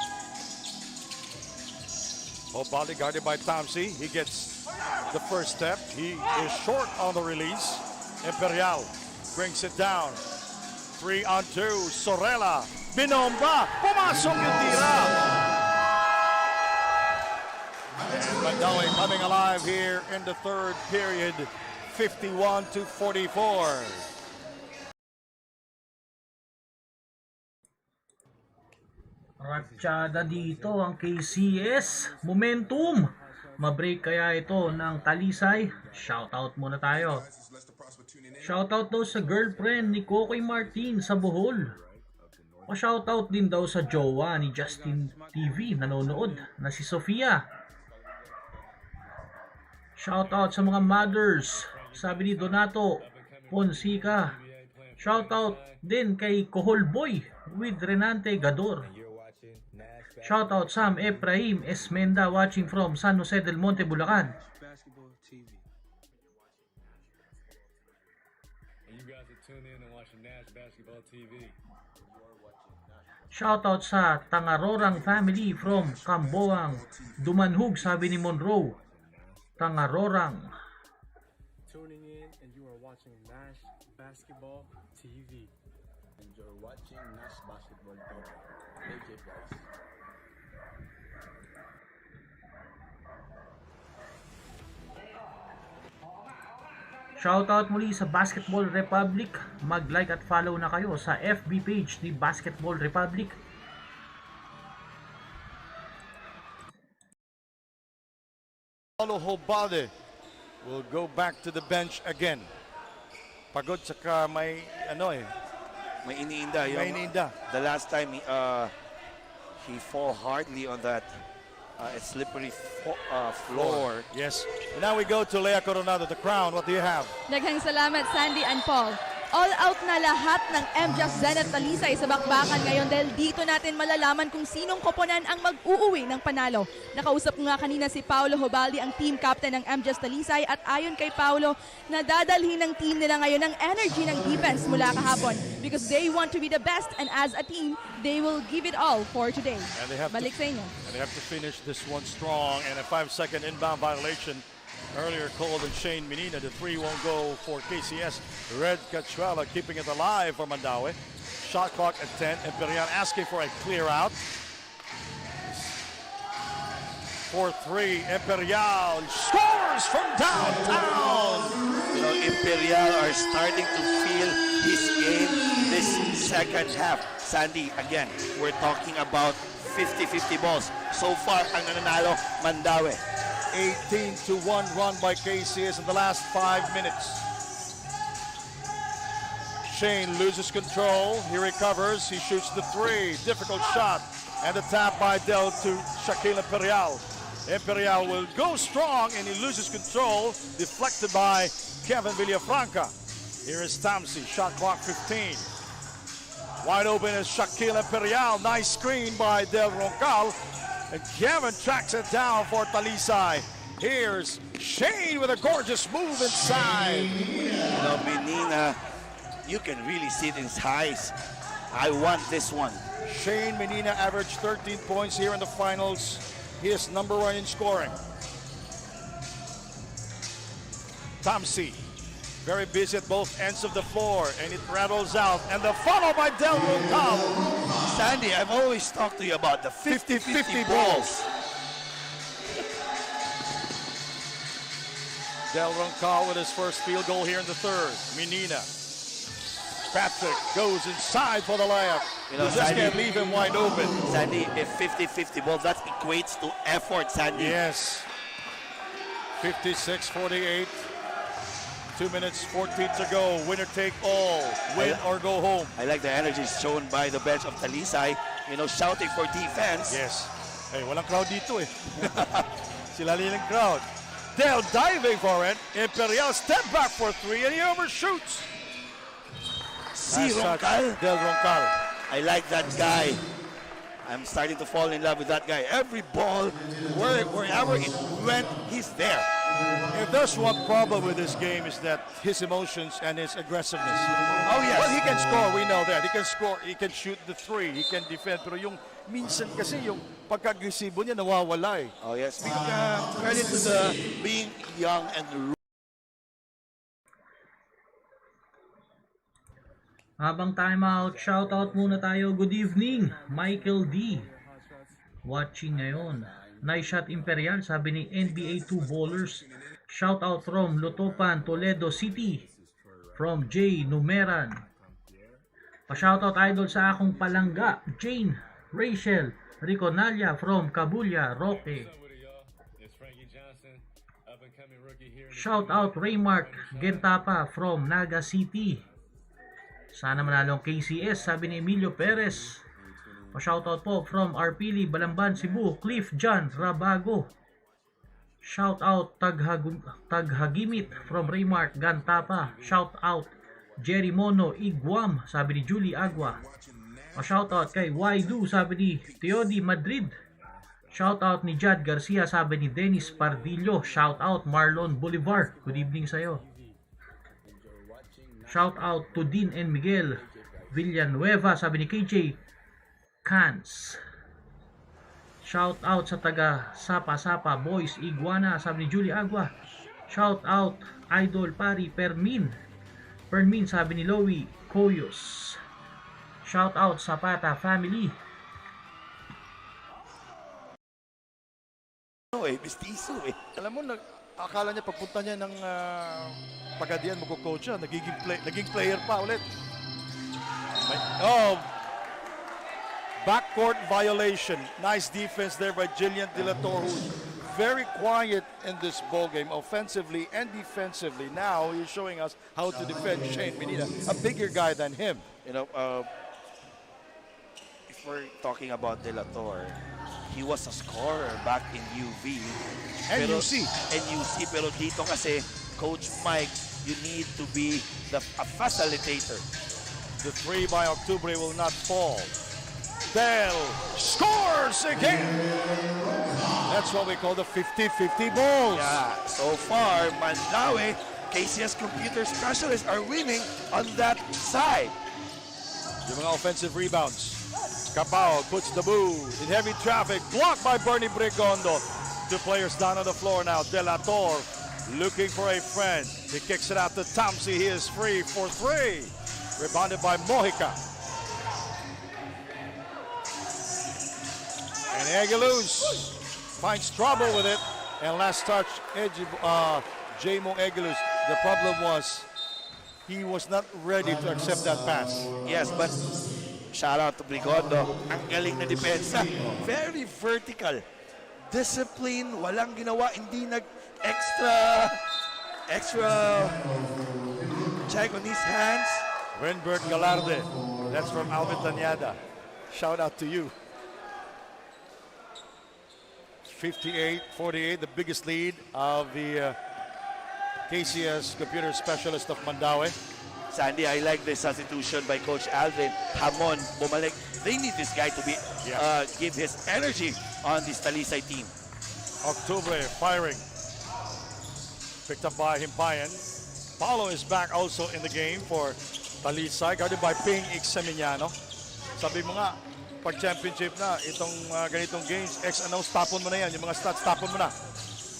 Body guarded by Tamsi. He gets the first step. He is short on the release. Imperial brings it down. 3-on-2. Sorella. Binomba. Pumasok yung tira. Mandaue coming alive here in the third period. 51-44. Ratsyada dito ang KCS. Momentum. Mabreak kaya ito ng Talisay? Shoutout muna tayo. Shoutout daw sa girlfriend ni Kokoy Martin sa Bohol. Pa-shoutout din daw sa jowa ni Justin TV nanonood na si Sofia. Shoutout sa mga mothers. Sabi ni Donato Ponsica. Shoutout din kay Kohol Boy with Renante Gador. Shoutout Sam Efraim Esmenda watching from San Jose del Monte, Bulacan. Basketball TV. And you guys are tuning in and watching Nash Basketball TV. Shoutout sa Tangarorang family from Camboang, Dumanhug, sabi ni Monroe. Tangarorang. Tuning in and you are watching Nash Basketball TV. And you're watching Nash Basketball TV. Stay safe, guys. Shoutout muli sa Basketball Republic. Mag-like at follow na kayo sa FB page ni Basketball Republic. Paulo Hobade will go back to the bench again. Pagod saka may may iniinda. May iniinda. The last time he fall hardly on that slippery floor. Yes. And now we go to Lea Coronado, the crown. What do you have? Daghang salamat, Sandy and Paul. All out na lahat ng MJAS Zenith Talisay sa bakbakan ngayon dahil dito natin malalaman kung sinong koponan ang mag-uuwi ng panalo. Nakausap ko nga kanina si Paulo Hobaldi, ang team captain ng MJAS Talisay, at ayon kay Paulo, nadadalhin ng team nila ngayon ang energy ng defense mula kahapon because they want to be the best and as a team, they will give it all for today. Balik sa inyo. And they have to finish this one strong, and a 5-second inbound violation earlier called on Shane Menina. The three won't go for KCS. Red Cachuela keeping it alive for Mandaue. Shot clock at 10. Imperial asking for a clear out. 4-3. Imperial scores from downtown. You know, Imperial are starting to feel his game this second half. Sandy, again, we're talking about 50-50 balls. So far, ang nananalo, Mandaue. 18-1 run by KCS in the last 5 minutes. Shane loses control. He recovers. He shoots the three. Difficult shot. And the tap by Del to Shaquille Imperial. Imperial will go strong and he loses control. Deflected by Kevin Villafranca. Here is Tamsi, shot clock 15. Wide open is Shaquille Imperial. Nice screen by Del Roncal. And Kevin tracks it down for Talisay. Here's Shane with a gorgeous move inside. You know, Menina, you can really see it in his eyes. I want this one. Shane Menina averaged 13 points here in the finals. He is number 1 in scoring. Tamsi, very busy at both ends of the floor, and it rattles out. And the follow by Del Roncal. Sandy, I've always talked to you about the 50-50 balls. Del Roncal with his first field goal here in the third. Menina. Patrick goes inside for the layup. You know, just Sandy, can't leave him wide open. Sandy, if 50-50 balls, that equates to effort, Sandy. Yes. 56-48. 2 minutes, 14 to go. Winner take all. Win or go home. I like the energy shown by the bench of Talisay. You know, shouting for defense. Yes. Hey, walang crowd dito eh. Sila lang crowd. Del diving for it. Imperial step back for 3 and he overshoots. See Roncal. Del Roncal. I like that guy. I'm starting to fall in love with that guy. Every ball, wherever it went, he's there. If there's one problem with this game is that his emotions and his aggressiveness. Oh yes. Well, he can score, we know that. He can score, he can shoot the 3, he can defend. Pero yung minsan kasi yung pagka-agresibo niya nawawala eh. Oh yes. Credit to the being young and Habang time out, shoutout muna tayo. Good evening, Michael D. Watching ngayon. Nice shot Imperial, sabi ni NBA 2 Bowlers. Shoutout from Lutopan, Toledo City. From J. Numeran. Pa-shoutout idol sa akong palangga, Jane, Rachel, Riconalia from Kabuya, Roque. Shoutout Raymark Gentapa from Naga City. Sana manalong KCS, sabi ni Emilio Perez. Pa-shoutout po from Arpili, Balamban, Cebu, Cliff John Rabago. Shoutout Taghagimit from Raymark Gantapa. Shoutout Jerry Mono Iguam, sabi ni Julie Agua. Pa-shoutout kay Waidu, sabi ni Teodi Madrid. Shoutout ni Jad Garcia, sabi ni Dennis Pardillo. Shoutout Marlon Bolivar, good evening sa'yo. Shout out to Dean and Miguel Villanueva, sabi ni KJ Cans. Shout out sa taga Sapa Boys Iguana, sabi ni Julie Agua. Shout out Idol Pari Permin, sabi ni Lowy Coyos. Shout out Zapata Family. Mistiso eh. Alam mo, akala niya pagpunta niya ng Pagadian, magko-coach siya, naging player pa ulit. Oh, backcourt violation. Nice defense there by Jillian De La Torre, who's very quiet in this ball game, offensively and defensively. Now he's showing us how to defend Shane Menina, a bigger guy than him. You know, if we're talking about De La Torre, he was a scorer back in UV. And UC. Pero dito kasi, Coach Mike, you need to be a facilitator. The 3 by Octubre will not fall. Del scores again! That's what we call the 50-50 balls. Yeah, so far, Mandaue, KCS computer specialists are winning on that side. Yung mga offensive rebounds. Capao puts the move in heavy traffic, blocked by Bernie Brigondo. 2 players down on the floor now. De La Torre looking for a friend. He kicks it out to Tamsi. He is free for 3. Rebounded by Mojica. And Egeluz finds trouble with it. And last touch, J-Mo Egeluz. The problem was he was not ready to accept that pass. Yes, but shout out to Brigondo. Ang galing na depensa. Very vertical. Discipline, walang ginawa, hindi extra check on his hands. Renberg Galarde, that's from Alvin Tanyada. Shout out to you. 58-48, the biggest lead of the KCS computer specialist of Mandaue. Sandy, I like the substitution by Coach Alvin. Hamon, bumalik. They need this guy to be give his energy on this Talisay team. Octubre firing. Picked up by Himpayan. Paulo is back also in the game for Talisay, guarded by Ping Exeminiano. Sabi mo nga, pag championship na, itong ganitong games, X-announce, tapon mo na yan. Yung mga stats, tapon mo na.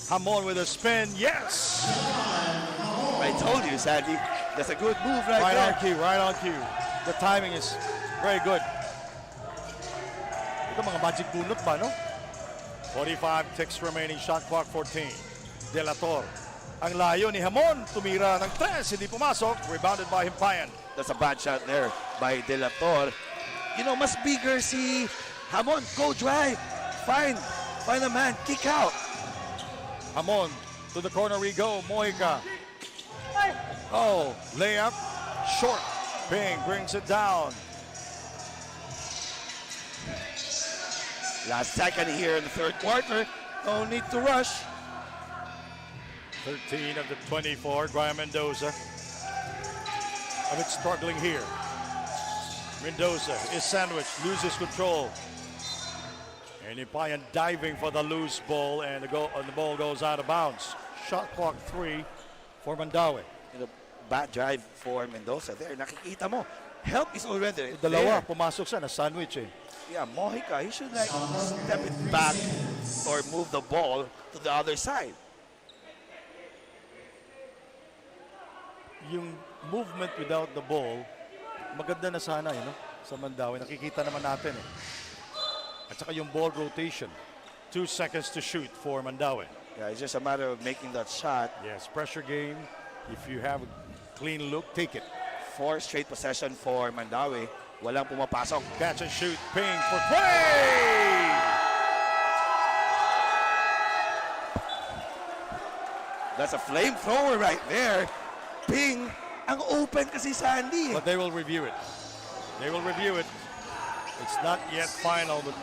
Hamon with a spin, yes! I told you, Sandy, that's a good move right there. On cue, right on cue. The timing is very good. Ito mga magic bunot ba, no? 45 ticks remaining, shot clock 14. Delator. Ang layo ni Hamon, tumira ng 3, hindi pumasok. Rebounded by Himpayan. That's a bad shot there by Delator. You know, mas bigger si Hamon. Go drive. Find a man. Kick out. Hamon, to the corner we go. Mojica. Oh, layup. Short. Ping brings it down. Last second here in the third quarter. No need to rush. 13 of the 24. Brian Mendoza. A bit struggling here. Mendoza is sandwiched, loses control. And Himpayan diving for the loose ball, and the ball goes out of bounds. Shot clock 3 for Mandaue. Bad drive for Mendoza there. Nakikita mo, help is already Dalawa, there. pumasok siya, na-sandwich eh. Yeah, Mojica, he should like step it back or move the ball to the other side. Yung movement without the ball, maganda na sana yun, no? Sa Mandaue. Nakikita naman natin eh. At saka yung ball rotation. 2 seconds to shoot for Mandaue. Yeah, it's just a matter of making that shot. Yes, pressure game. If you have a clean look, take it. 4 straight possession for Mandaue. Walang pumapasok. Catch and shoot. Ping for 20! That's a flamethrower right there. Ping, ang open kasi Sandy. But they will review it. They will review it. It's not yet final, but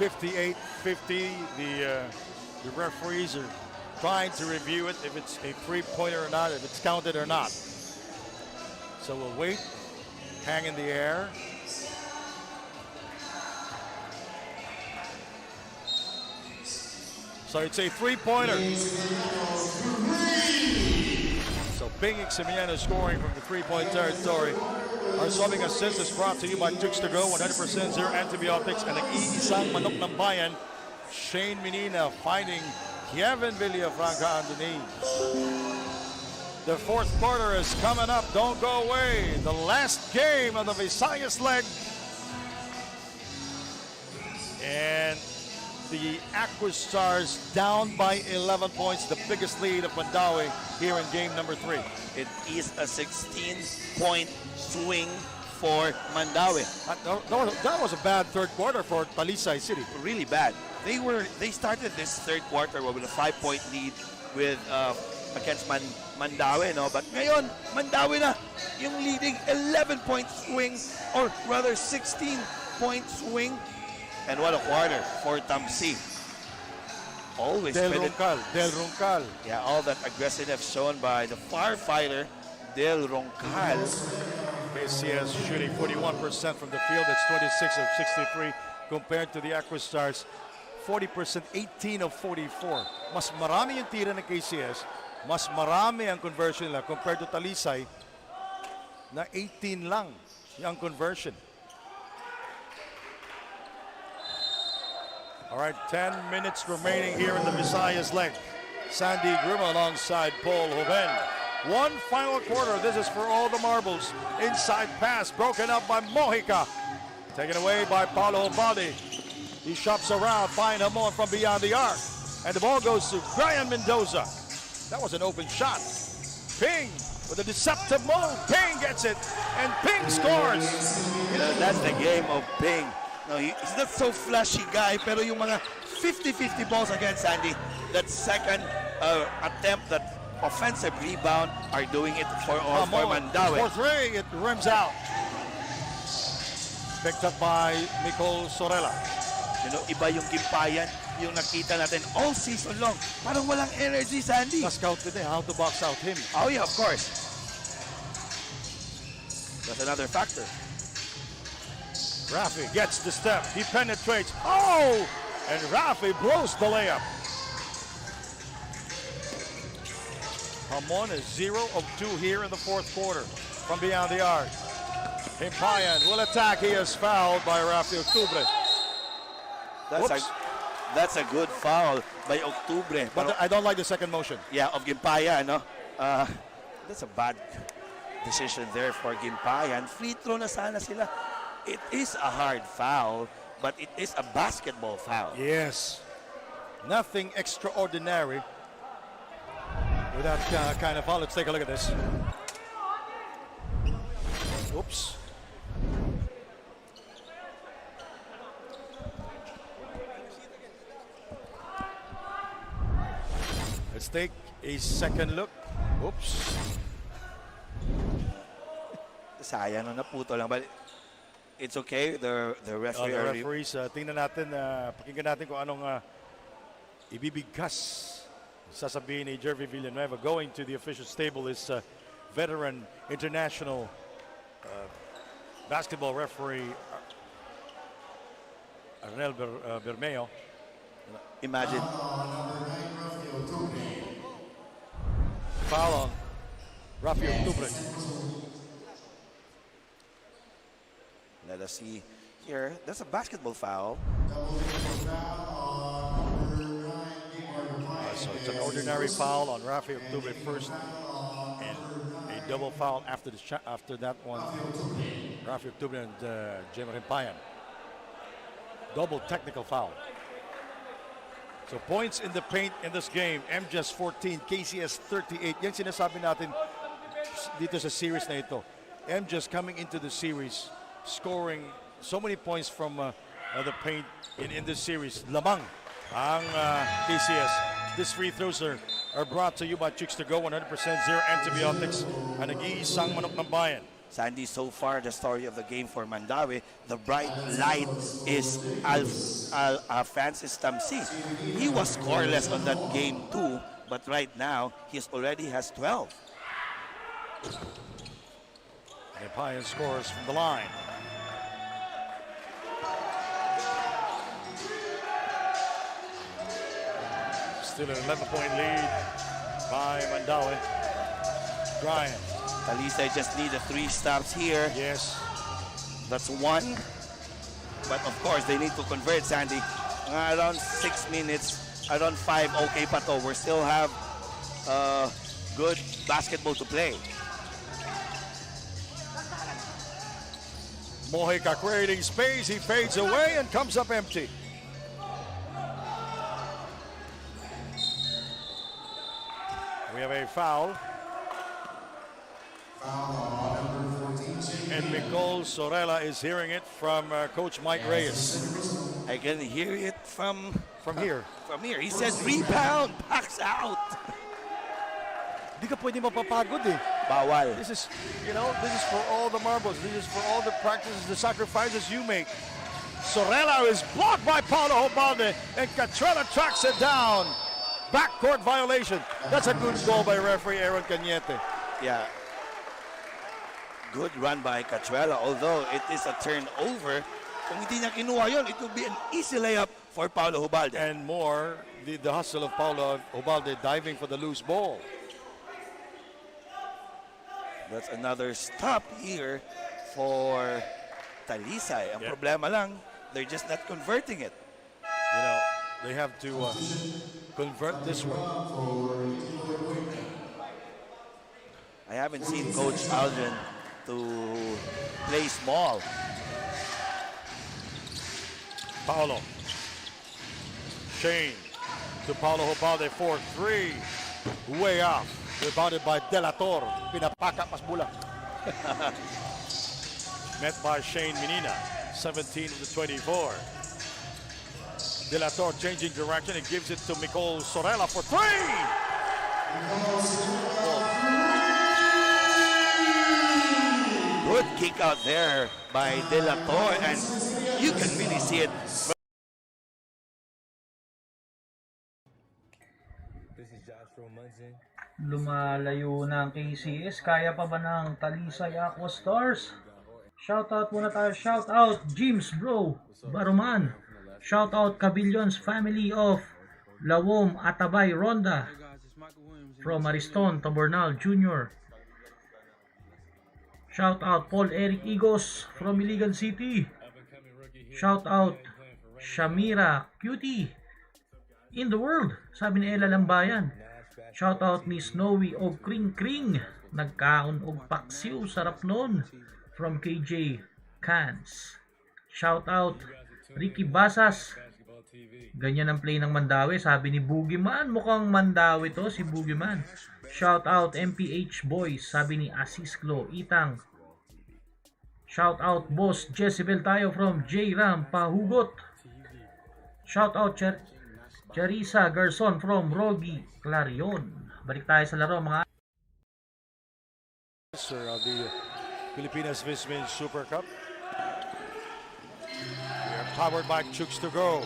58-50. The referees are trying to review it, if it's a three-pointer or not, if it's counted or not. So we'll wait, hang in the air. So it's a three-pointer. So Ping Exeminiano scoring from the three-point territory. Our swimming assist is brought to you by Tubigon, 100% zero antibiotics, and ang iisang manok ng bayan, Shane Menina finding Kevin Villafranca underneath. The fourth quarter is coming up. Don't go away. The last game of the Visayas leg. And the Aquastars down by 11 points, the biggest lead of Mandaue here in game number 3. It is a 16-point swing for Mandaue. That was a bad third quarter for Talisay City. Really bad. They started this third quarter with a 5-point lead with against Mandaue, no? But ngayon, Mandaue na yung leading 11-point swing, or rather 16-point swing. And what a quarter for Tamsi. Always Del Roncal. Yeah, all that aggressiveness shown by the firefighter Del Roncal. KCS shooting 41% from the field. That's 26 of 63 compared to the Aquastars. 40%, 18 of 44. Mas marami yung tira ng KCS. Mas marami ang conversion nila compared to Talisay na 18 lang yung conversion. All right, 10 minutes remaining here in the Visayas leg. Sandy Grima alongside Paul Joven. One final quarter. This is for all the marbles. Inside pass broken up by Mojica. Taken away by Paulo Baldi. He shops around, find Hamon from beyond the arc. And the ball goes to Brian Mendoza. That was an open shot. Ping with a deceptive move. Ping gets it, and Ping scores. You know, that's the game of Ping. No, he's not so flashy guy, pero yung mga 50-50 balls against Sandy, that second attempt, that offensive rebound, are doing it for all for Mandaue. For 3, it rims out. Picked up by Nicole Sorella. You know, iba yung Gimpayan, yung nakita natin all season long. Parang walang energy, Sandy. Na-scout din how to box out him. Oh yeah, of course. That's another factor. Rafi gets the step. He penetrates. Oh! And Rafi blows the layup. Hamon is 0 of 2 here in the fourth quarter from beyond the arc. Himpayan will attack. He is fouled by Rafi Octubre. That's a good foul by Octubre. But I don't like the second motion. Yeah, of Gimpayan, no? That's a bad decision there for Gimpayan. Free throw na sana sila. It is a hard foul, but it is a basketball foul. Yes. Nothing extraordinary with that kind of foul. Let's take a look at this. Oops. Let's take a second look. Oops. Sayang na naputo lang. But it's okay. The referee. The referees, tingnan natin, pakinggan natin kung anong ibibigkas sasabihin ni Jervy Villanueva. Going to the officials table is veteran international basketball referee Arnel Bermeo. Imagine. Foul on Rafi Octubre. Let us see here. That's a basketball foul. So it's an ordinary foul on Rafi Octubre first, and a double foul after that one. Rafi Octubre and Jim Rimpayan. Double technical foul. So points in the paint in this game. MJAS 14, KCS 38. Yan sinasabi natin dito sa series na ito. MJAS coming into the series, scoring so many points from the paint in this series. Lamang ang KCS. These free throws are brought to you by Chicks to Go, 100% zero antibiotics, ang nag-iisang manok ng bayan. Sandy, so far the story of the game for Mandaue, the bright light is Francis Tamsi. He was scoreless on that game too, but right now he already has 12. Himpayan scores from the line. Still an 11-point lead by Mandaue. Brian. Talisay just need 3 stops here. Yes. That's 1. But of course, they need to convert, Sandy. Around 6 minutes, around 5, okay pa to. We still have good basketball to play. Mojica creating space. He fades away and comes up empty. We have a foul. And Nicole Sorella is hearing it from Coach Mike Reyes. I can hear it from here. From here. He says rebound, backs out. Di ka pwede mapapagod eh. Bawal. This is, this is for all the marbles. This is for all the practices, the sacrifices you make. Sorella is blocked by Paulo Hobalde, and Catrella tracks it down. Backcourt violation. That's a good goal by referee Aaron Cañete. Yeah. Good run by Catrella, although it is a turnover. Kung hindi niya kinuha yun, it would be an easy layup for Paulo Hobalde. And more, the hustle of Paulo Hobalde diving for the loose ball. That's another stop here for Talisay. Ang problema lang, they're just not converting it. They have to convert this one. I haven't seen Coach Aldrin to play small. Paulo. Shane to Paulo Hobalde for 3. Way off. Rebounded by Delator. Pinapaka mas bula. Met by Shane Menina. 17 of the 24. Delator changing direction and gives it to Nicole Sorella for 3. Good kick out there by De La Torre, and you can really see it. This is Joshua Munson. Lumalayo na ang KCS. Kaya pa ba ng Talisay Aquastars? Shoutout muna tayo. Shoutout James Bro Baruman. Shoutout Cabillions family of Lawom Atabay Ronda from Ariston Tabornal Jr. Shoutout Paul Eric Igos from Iligan City. Shoutout Shamira Cutie in the world, sabi ni Ella Lambayan. Shoutout ni Snowy og Kring Kring, nagkaon og paksiw, sarap nun, from KJ Cans. Shoutout Ricky Basas, ganyan ang play ng Mandaue, sabi ni Boogieman, mukhang Mandaue to si Boogieman. Shoutout MPH Boys, sabi ni Asisclo Itang. Shoutout Boss Jezebel tayo from J-Ram Pahugot. Shoutout Charissa Garson from Rogi Clarion. Balik tayo sa laro mga of the Pilipinas VISMIN Super Cup. We are powered by Chooks to go.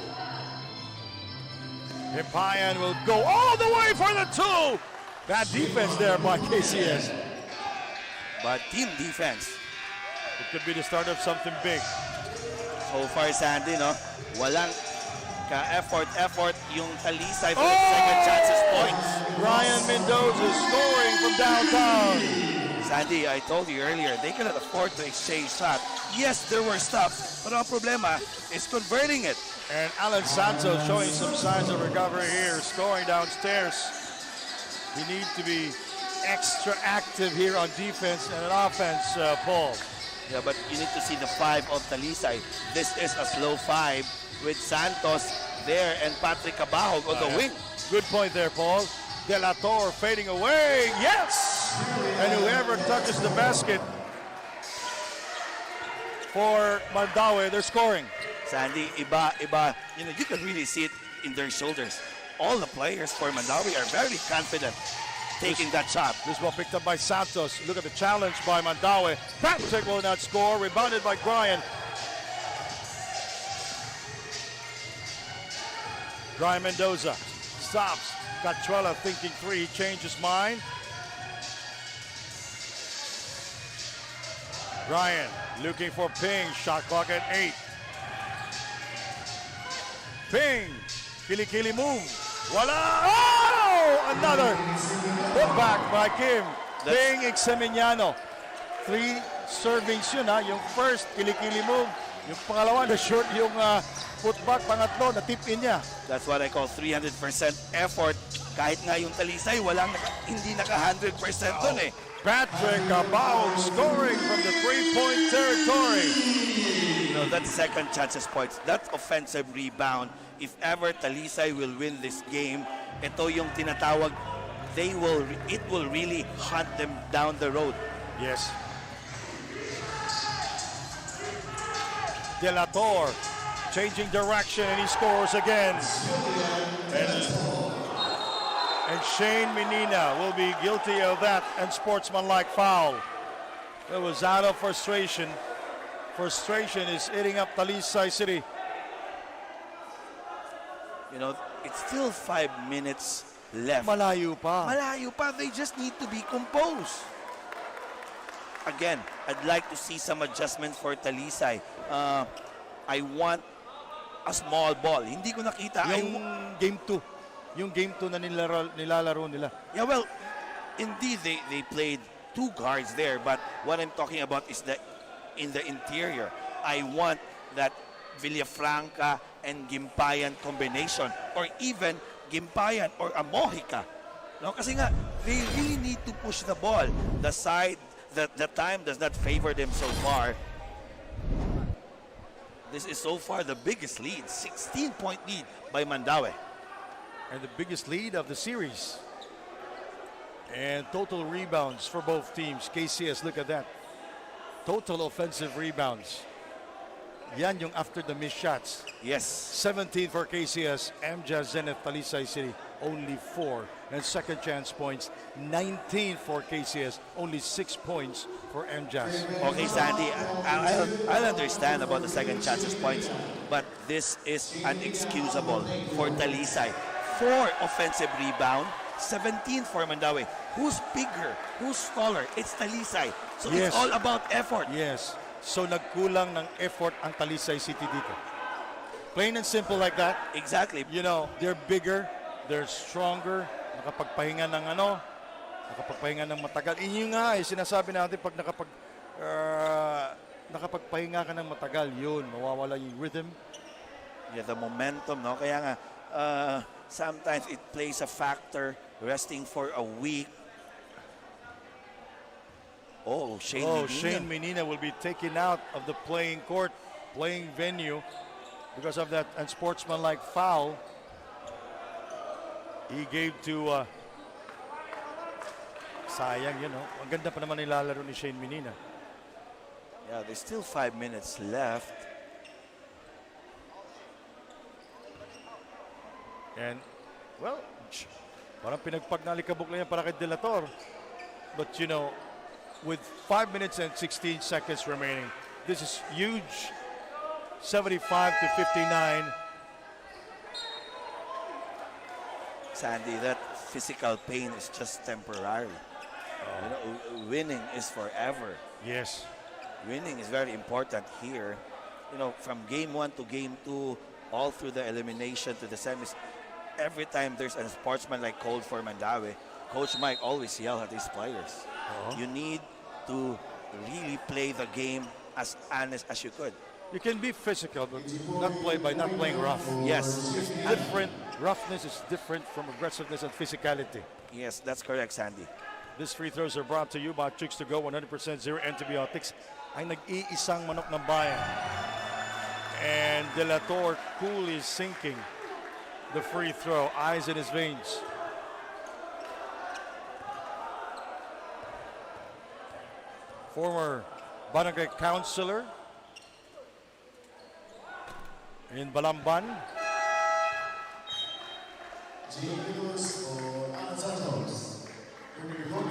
Himpayan will go all the way for the 2. Bad defense there by KCS. But team defense. It could be the start of something big. So far, Sandy, no? Walang ka-effort yung Talisay for the second chances points. Ryan Mendoza scoring from downtown. Sandy, I told you earlier, they cannot afford to exchange shot. Yes, there were stops, but ang problema is converting it. And Alan Santos showing some signs of recovery here, scoring downstairs. We need to be extra active here on defense and on offense, Paul. Yeah, but you need to see the 5 of Talisay. This is a slow 5 with Santos there and Patrick Cabahog on the wing. Good point there, Paul. De La Torre fading away. Yes! And whoever touches the basket for Mandaue, they're scoring. Sandy, iba. You know, you can really see it in their shoulders. All the players for Mandaue are very confident taking that shot. This ball picked up by Santos. Look at the challenge by Mandaue. Patrick will not score. Rebounded by Brian. Brian Mendoza stops. Cachuela thinking 3. He changed his mind. Brian looking for Ping. Shot clock at 8. Ping. Kili move. Voila! Oh! Another put back by Kim. Ping Exeminiano. 3 servings yun, ha. Yung first, kili move. Yung pangalawa, na short yung putback. Pangatlo, na tip in niya. That's what I call 300% effort. Kahit nga yung Talisay, hindi naka 100% dun eh. Patrick Cabahog scoring from the 3-point territory. You know, that second chances points, that offensive rebound, if ever Talisay will win this game, ito yung tinatawag, it will really hunt them down the road. Yes. De La Torre changing direction and he scores again. And Shane Menina will be guilty of that and sportsmanlike foul. It was out of frustration. Frustration is eating up Talisay City. You know, it's still 5 minutes left. Malayo pa. They just need to be composed. Again, I'd like to see some adjustments for Talisay. I want a small ball. Hindi ko nakita. Yung game 2. Yung game 2 na nilalaro nila. Yeah, well, indeed, they played 2 guards there. But what I'm talking about is in the interior. I want that Villafranca and Gimpayan combination. Or even Gimpayan or a Mojica. No? Kasi nga, they really need to push the ball. The time does not favor them so far. This is so far the biggest lead. 16-point lead by Mandaue. And the biggest lead of the series. And total rebounds for both teams. KCS, look at that. Total offensive rebounds. Yan yung after the missed shots. Yes. 17 for KCS. MJAS Zenith Talisay City, only 4. And second chance points, 19 for KCS. Only 6 points for for MJAS. Okay, Sandy, I'll understand about the second chances points, but this is unexcusable for Talisay. 4 offensive rebound, 17 for Mandaue. Who's bigger? Who's taller? It's Talisay. So Yes. it's all about effort. Yes. So nagkulang ng effort ang Talisay City dito. Plain and simple like that. Exactly. You know, they're bigger, they're stronger, nakapagpahinga ng matagal. Inyo nga sinasabi natin pag nakapagpahinga ka ng matagal, yun, mawawala yung rhythm. Yeah, the momentum, no? Kaya nga, sometimes it plays a factor, resting for a week. Oh, Shane Menina will be taken out of the playing court, playing venue, because of that unsportsmanlike foul he gave to sayang, you know. Ang ganda pa naman nilalaro ni Shane Menina. Yeah, there's still 5 minutes left. And, well, parang pinagpagnalikabok lang yan para kay Delator. But, you know, with 5 minutes and 16 seconds remaining, this is huge. 75 to 59. Sandy, that physical pain is just temporary. You know, winning is forever. Yes. Winning is very important here. You know, from game 1 to game 2, all through the elimination to the semis, every time there's a sportsman-like call for Mandaue, Coach Mike always yell at his players. You need to really play the game as honest as you could. You can be physical, but not playing rough. Yes. It's different. Roughness is different from aggressiveness and physicality. Yes, that's correct, Sandy. These free throws are brought to you by Chicks to Go 100% zero antibiotics. Ay nag-iisang manok ng bayan. And Delator coolly sinking the free throw. Eyes in his veins. Former barangay councilor in Balamban.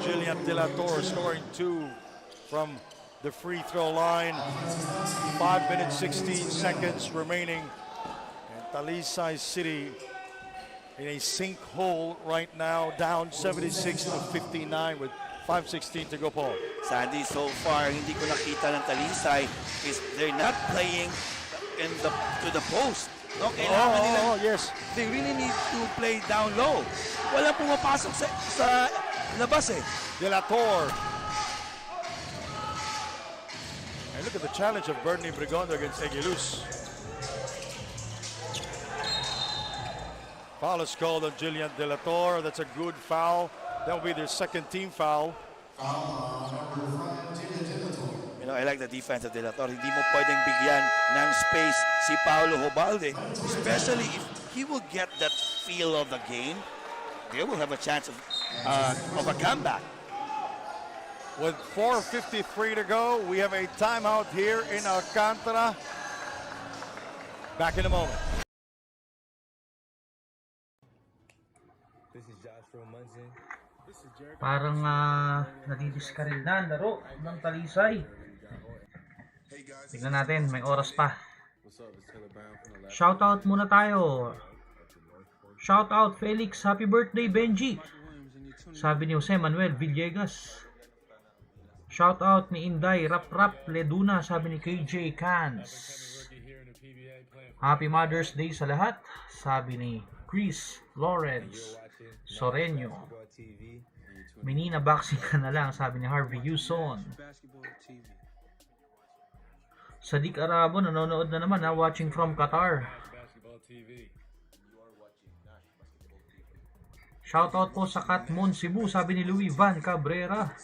Jillian Delator scoring 2 from the free throw line. 5 minutes, 16 seconds remaining. And Talisay City in a sinkhole right now, down 76 to 59 with 5:16 to go, Paul. Sandy, so far, hindi ko nakita ng Talisay is they're not playing to the post. No, kailangan nila. Yes. They really need to play down low. Wala pumapasok sa labas eh. Delator. And look at the challenge of Bernie Brigondo against Egiluz. Foul is called on Jillian Delator. That's a good foul. That will be their second team foul. You know, I like the defense of Delator. Hindi mo pwedeng bigyan ng space si Paulo Hobalde, especially if he will get that feel of the game. They will have a chance of a comeback. With 4:53 to go, we have a timeout here in Alcantara. Back in a moment. This is Joshua Munson. Parang nadidiskaril na ang laro ng Talisay. Tignan natin, may oras pa. Shoutout muna tayo. Shoutout Felix, happy birthday Benji. Sabi ni Jose Manuel Villegas. Shoutout ni Inday Rap Leduna, sabi ni KJ Cans. Happy Mother's Day sa lahat, sabi ni Chris Lawrence Soreño. Menina boxing ka na lang, sabi ni Harvey Yuson. Sadiq Arabo nanonood na naman, watching from Qatar. Shoutout po sa Katmon Cebu, sabi ni Louis Van Cabrera.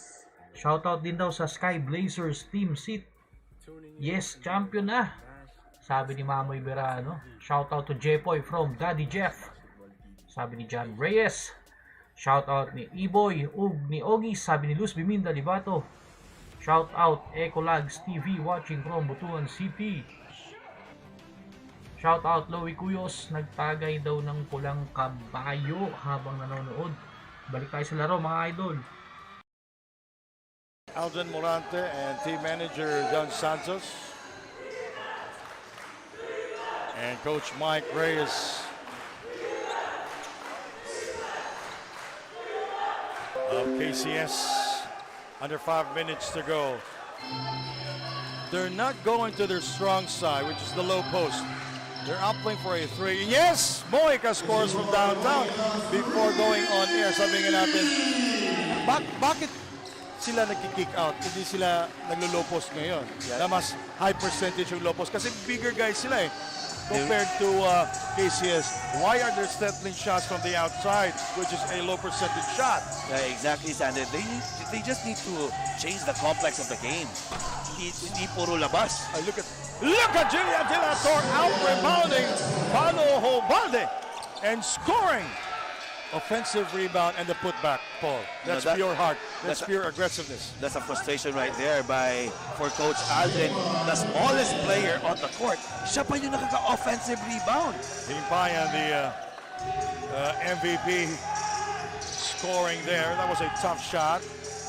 Shoutout din daw sa Sky Blazers Team Seat. Yes, champion na, sabi ni Mamoy Berano. Shoutout to Jepoy from Daddy Jeff, sabi ni John Reyes. Shoutout ni Iboy ni Ogi, sabi ni Luz Biminda Libato. Shoutout Ecolags TV watching from Butuan CP. Shoutout Lowy Cuyos, nagtagay daw ng pulang kabayo habang nanonood. Balik tayo sa laro mga idol. Alden Morante and team manager John Santos. And Coach Mike Reyes of KCS. Under 5 minutes to go. They're not going to their strong side, which is the low post. They're opting for a three. Yes! Moica scores from downtown before going on air. Sabi nga natin, bakit sila nagki-kick out? Hindi sila naglo-low post ngayon. Na mas high percentage yung low post. Kasi bigger guys sila eh. Compared to KCS. Why are there settling shots from the outside, which is a low percentage shot? Yeah, exactly, Sander. They just need to change the complex of the game. Hindi puro labas. Look at Julian De La Torre out rebounding Pano Hobalde and scoring. Offensive rebound and the putback, Paul. That's pure heart. That's pure aggressiveness. That's a frustration right there for Coach Alden. The smallest player on the court. Siya pa yung nakaka-offensive rebound. Himpayan, the MVP, scoring there. That was a tough shot.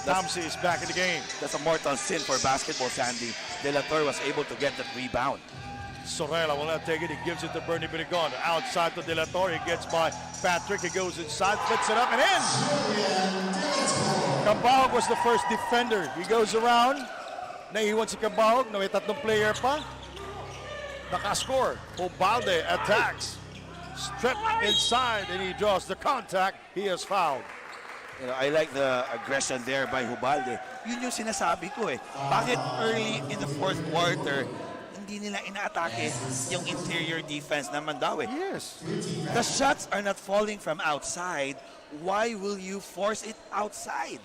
Talisay is back in the game. That's a mortal sin for basketball, Sandy. De La Torre was able to get that rebound. Sorella will not take it. He gives it to Bernie Binigon. Outside to De La Torre. He gets by Patrick. He goes inside, flips it up and in. Cabahog was the first defender. He goes around. Naiiwan si Cabahog. May tatlong player pa. Nakascore. Hobalde attacks. Stripped inside and he draws the contact. He is fouled. You know, I like the aggression there by Hobalde. Yun yung sinasabi ko eh. Bakit early in the fourth quarter, hindi nila inaatake yung interior defense ng Mandaue? Yes. The shots are not falling from outside. Why will you force it outside?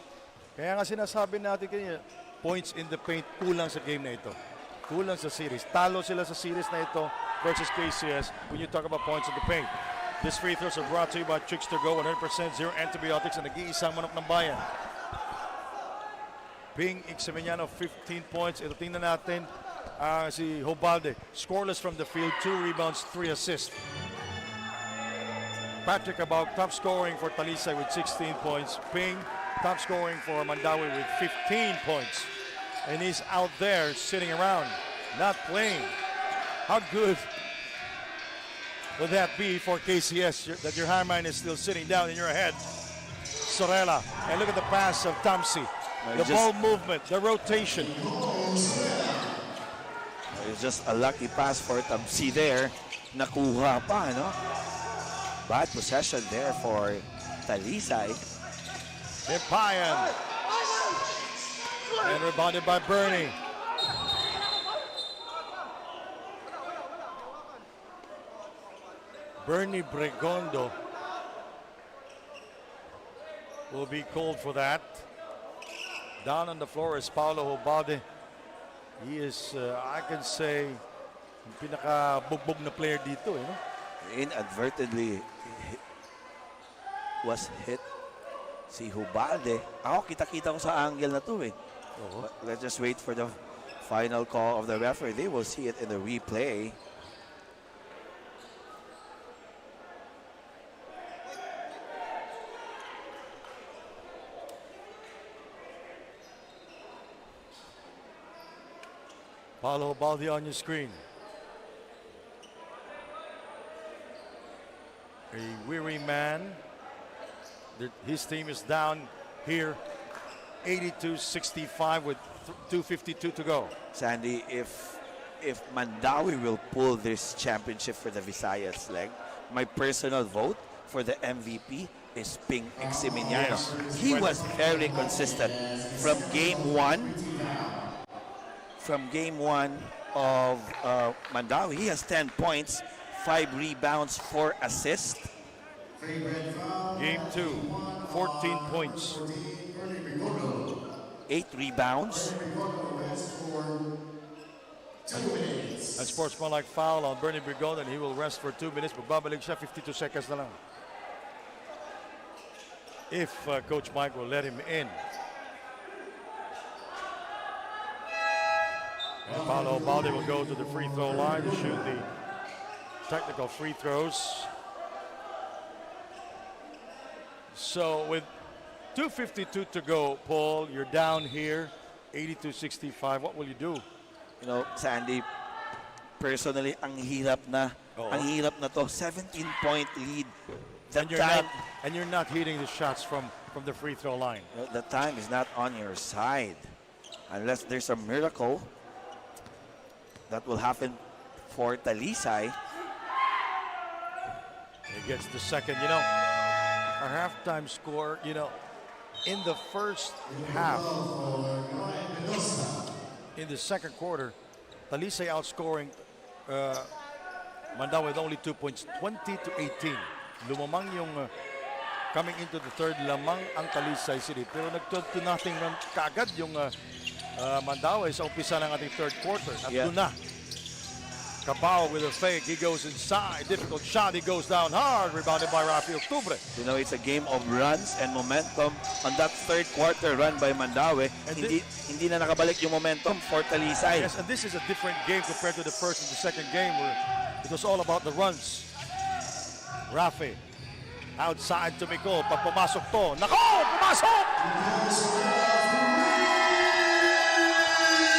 Kaya nga sinasabi natin kanina, points in the paint kulang sa game na ito. Kulang sa series. Talo sila sa series na ito versus KCS when you talk about points in the paint. These free throws are brought to you by Chicks to Go, 100% zero antibiotics and nag-iisang manok ng bayan. Ping Ixemeniano, 15 points. Ito tingnan natin. Si Hobalde, scoreless from the field, 2 rebounds, 3 assists. Patrick Cabahog, top scoring for Talisay with 16 points. Ping, top scoring for Mandaue with 15 points. And he's out there sitting around, not playing. How good would that be for KCS, that your Harman is still sitting down in your head? Sorella, and look at the pass of Talisay. The ball movement, the rotation. It's just a lucky pass for Talisay there. Nakuha pa, no? Bad possession there for Talisay. Himpayan. And rebounded by Bernie. Bernie Bregondo will be called for that. Down on the floor is Paulo Hobalde. He is, I can say, yung pinaka-bugbog na player dito. You know? Inadvertently was hit si Hobalde. Ako, kita-kita ko sa angle na to eh. Let's just wait for the final call of the referee. They will see it in the replay. Paulo Hobalde on your screen. A weary man. His team is down here 82-65 with 2:52 to go. Sandy, if Mandaue will pull this championship for the Visayas leg, my personal vote for the MVP is Ping Ixemeniano. Yes. He was very consistent from game one. From game one of Mandaue, he has 10 points, 5 rebounds, 4 assists. Game 2, 14 points. 8 rebounds. A sportsmanlike foul on Bernie Brigon, and he will rest for 2 minutes. Magbabalik siya, 52 seconds na lang. If Coach Mike will let him in. And Paulo Hobalde will go to the free throw line to shoot the technical free throws. So with 2:52 to go, Paul, you're down here 82-65. What will you do? You know, Sandy, personally, ang hirap na. Ang hirap na to. 17-point lead. And you're not hitting the shots from the free throw line. The time is not on your side. Unless there's a miracle that will happen for Talisay. He gets the second. You know, our halftime score, you know, in the first half, in the second quarter, Talisay outscoring Mandaue with only 2 points, 20-18. Lumamang yung coming into the third, lamang ang Talisay City. Pero nag-2-0 run kaagad yung Mandaue sa umpisa ng ating third quarter. At doon na, Cabao with a fake, he goes inside, difficult shot, he goes down hard, rebounded by Rafi Octubre. You know, it's a game of runs and momentum on that third quarter run by Mandaue. Hindi na nakabalik yung momentum for Talisay. Yes, and this is a different game compared to the first and the second game where it was all about the runs. Rafi, outside to Miko, pag pumasok to, nako, pumasok!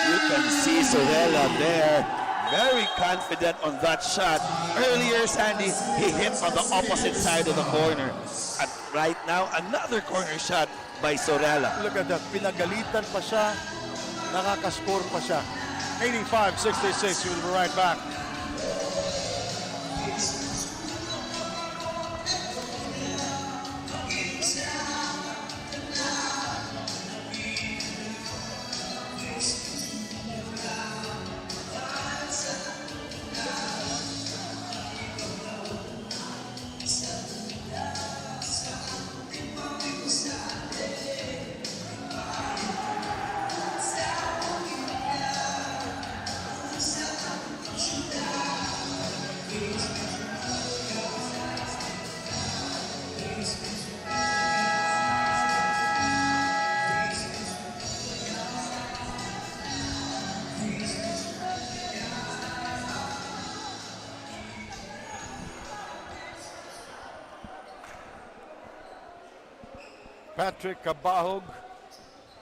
You can see Sorella there, very confident on that shot. Earlier, Sandy, he hit on the opposite side of the corner. And right now, another corner shot by Sorella. Look at that, pinagalitan pa siya, nakakascore pa siya. 85-66, we'll be right back. Patrick Cabahog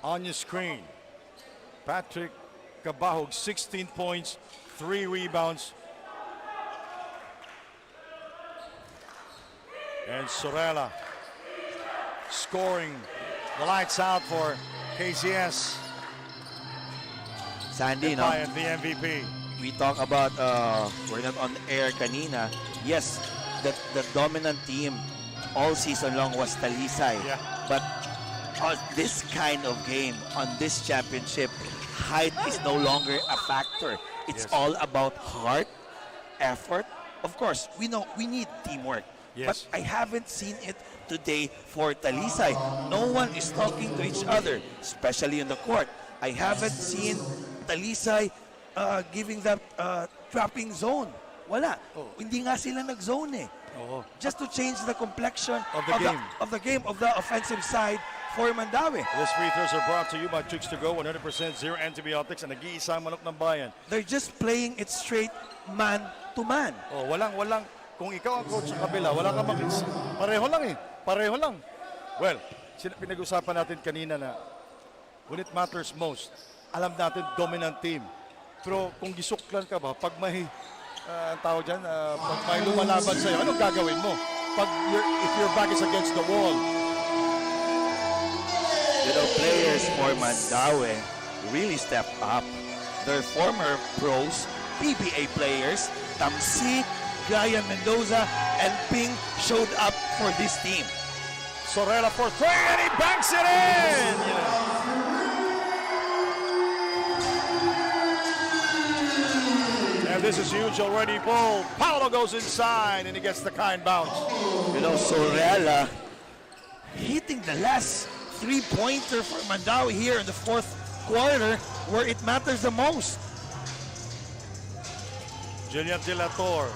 on your screen. Patrick Cabahog, 16 points, 3 rebounds. And Sorella scoring the lights out for KCS. Sandy, no? The MVP. We talk about, we're not on air kanina. Yes, the dominant team all season long was Talisay. Yeah. But on this kind of game, on this championship, height is no longer a factor. It's all about heart, effort. Of course, we know we need teamwork. Yes. But I haven't seen it today for Talisay. No one is talking to each other, especially in the court. I haven't seen Talisay giving that trapping zone. Wala. Hindi nga sila nag-zone eh. Just to change the complexion of the game, of the offensive side for Mandaue. These free throws are brought to you by Chicks to Go, 100% zero antibiotics, and nag-iisang manok ng bayan. They're just playing it straight man to man. Walang. Kung ikaw ang coach sa kabila, wala ka makins. Pareho lang. Well, pinag-usapan natin kanina na when it matters most, alam natin dominant team. Pero kung gisuklan ka ba, pag may tawag dyan, pag may lumalaban sa'yo, anong gagawin mo? If your back is against the wall. You know, players for Mandaue really stepped up. Their former pros, PBA players, Tamsi, Gaya Mendoza, and Ping showed up for this team. Sorella for 3, and he banks it in! And this is huge already, Paul. Paolo goes inside, and he gets the kind bounce. You know, Sorella hitting the last three-pointer for Mandaue here in the fourth quarter, where it matters the most. Jillian Dilator.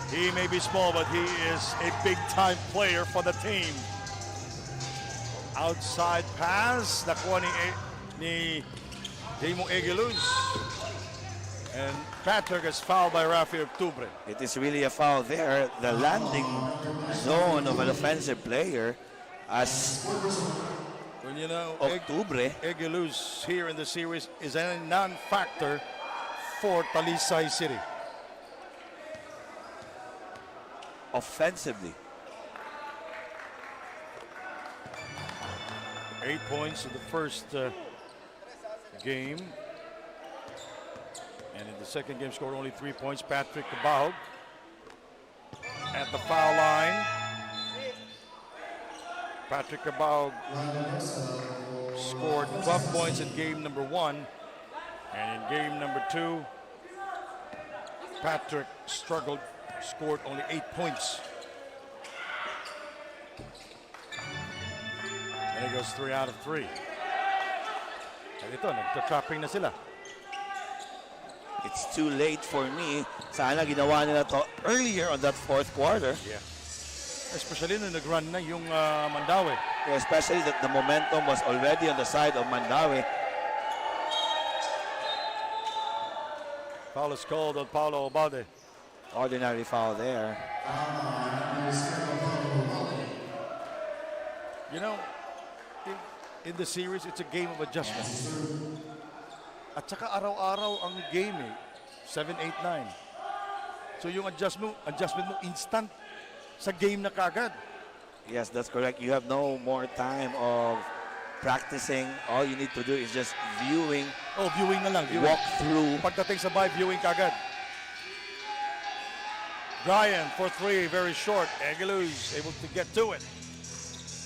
He may be small, but he is a big-time player for the team. Outside pass, nakuha ni Demo Egeluz. And Patrick is fouled by Rafi Octubre. It is really a foul there. The landing zone of an offensive player as Well, you know, Octubre. Egeluz here in the series is a non-factor for Talisay City. Offensively. 8 points in the first game. And in the second game, scored only 3 points. Patrick Cabahog at the foul line. Patrick Cabahog scored 12 points in game number 1. And in game number 2, Patrick struggled, scored only 8 points. And it goes 3 out of 3. And ito, nagka-trapping na sila. It's too late for me. Sana ginawa nila to earlier on that fourth quarter. Yeah. Especially nung nag-run na yung Mandaue. Yeah, especially that the momentum was already on the side of Mandaue. Foul is called on Paulo Obalde. Ordinary foul there. You know, in the series, it's a game of adjustments. At saka araw-araw ang game eh. 7, 8, 9. So yung adjustment mo instant sa game na kagad. Yes, that's correct. You have no more time of practicing. All you need to do is just viewing. Oh, viewing na lang. Viewing. Walk through. Pagdating sa bahay, viewing kagad. Brian for 3, very short. Egeluz able to get to it.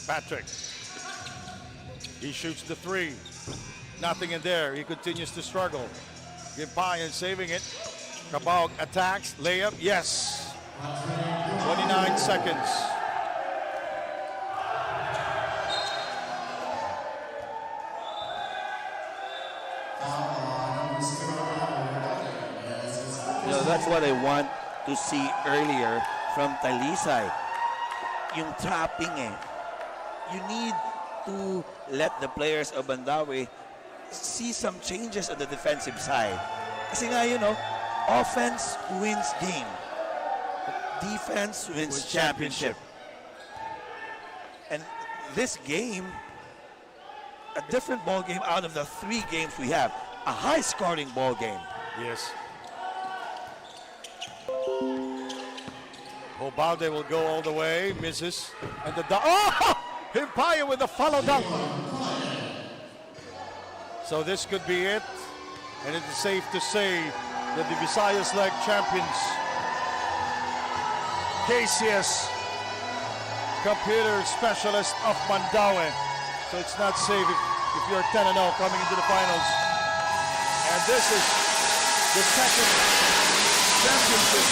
Patrick. He shoots the 3. Nothing in there. He continues to struggle. Gimpayan saving it. Cabahog attacks. Layup. Yes. 29 seconds. You know, that's what I want to see earlier from Talisay. Yung trapping eh. You need to let the players of Mandaue see some changes on the defensive side. Kasi nga, you know, offense wins game. Defense wins championship. And this game, a different ball game out of the 3 games we have. A high-scoring ball game. Yes. Obalde will go all the way, misses, and the Himpaya with the follow dunk. So this could be it, and it is safe to say that the Visayas League champions, KCS, computer specialist of Mandaue. So it's not safe if you're 10-0 coming into the finals. And this is the second championship.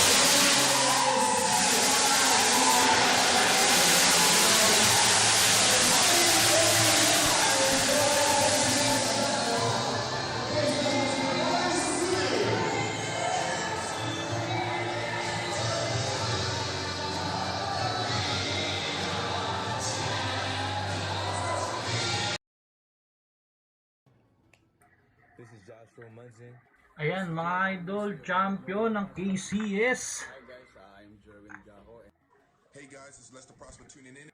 This is Joshua Munson. Ayan mga idol, champion ng KCS. Hey guys, it's Lester Prosper tuning in.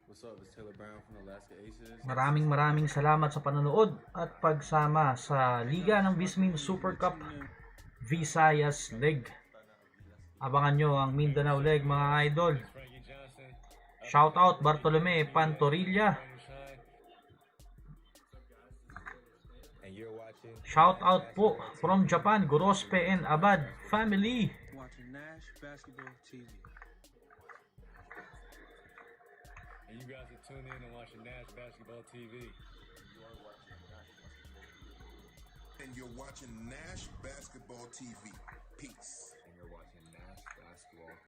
What's up? It's Taylor Brown from the Alaska Aces. Maraming salamat sa panonood at pagsama sa Liga ng VISMIN Super Cup Visayas League. Abangan nyo ang Mindanao League mga idol. Shoutout Bartolome Pantorilla. Shoutout po from Japan, Gorospe and Abad family. Watching Nash Basketball TV. And you guys are tuning in and watching Nash Basketball TV. And you're watching Nash Basketball TV. Peace. And you're watching Nash Basketball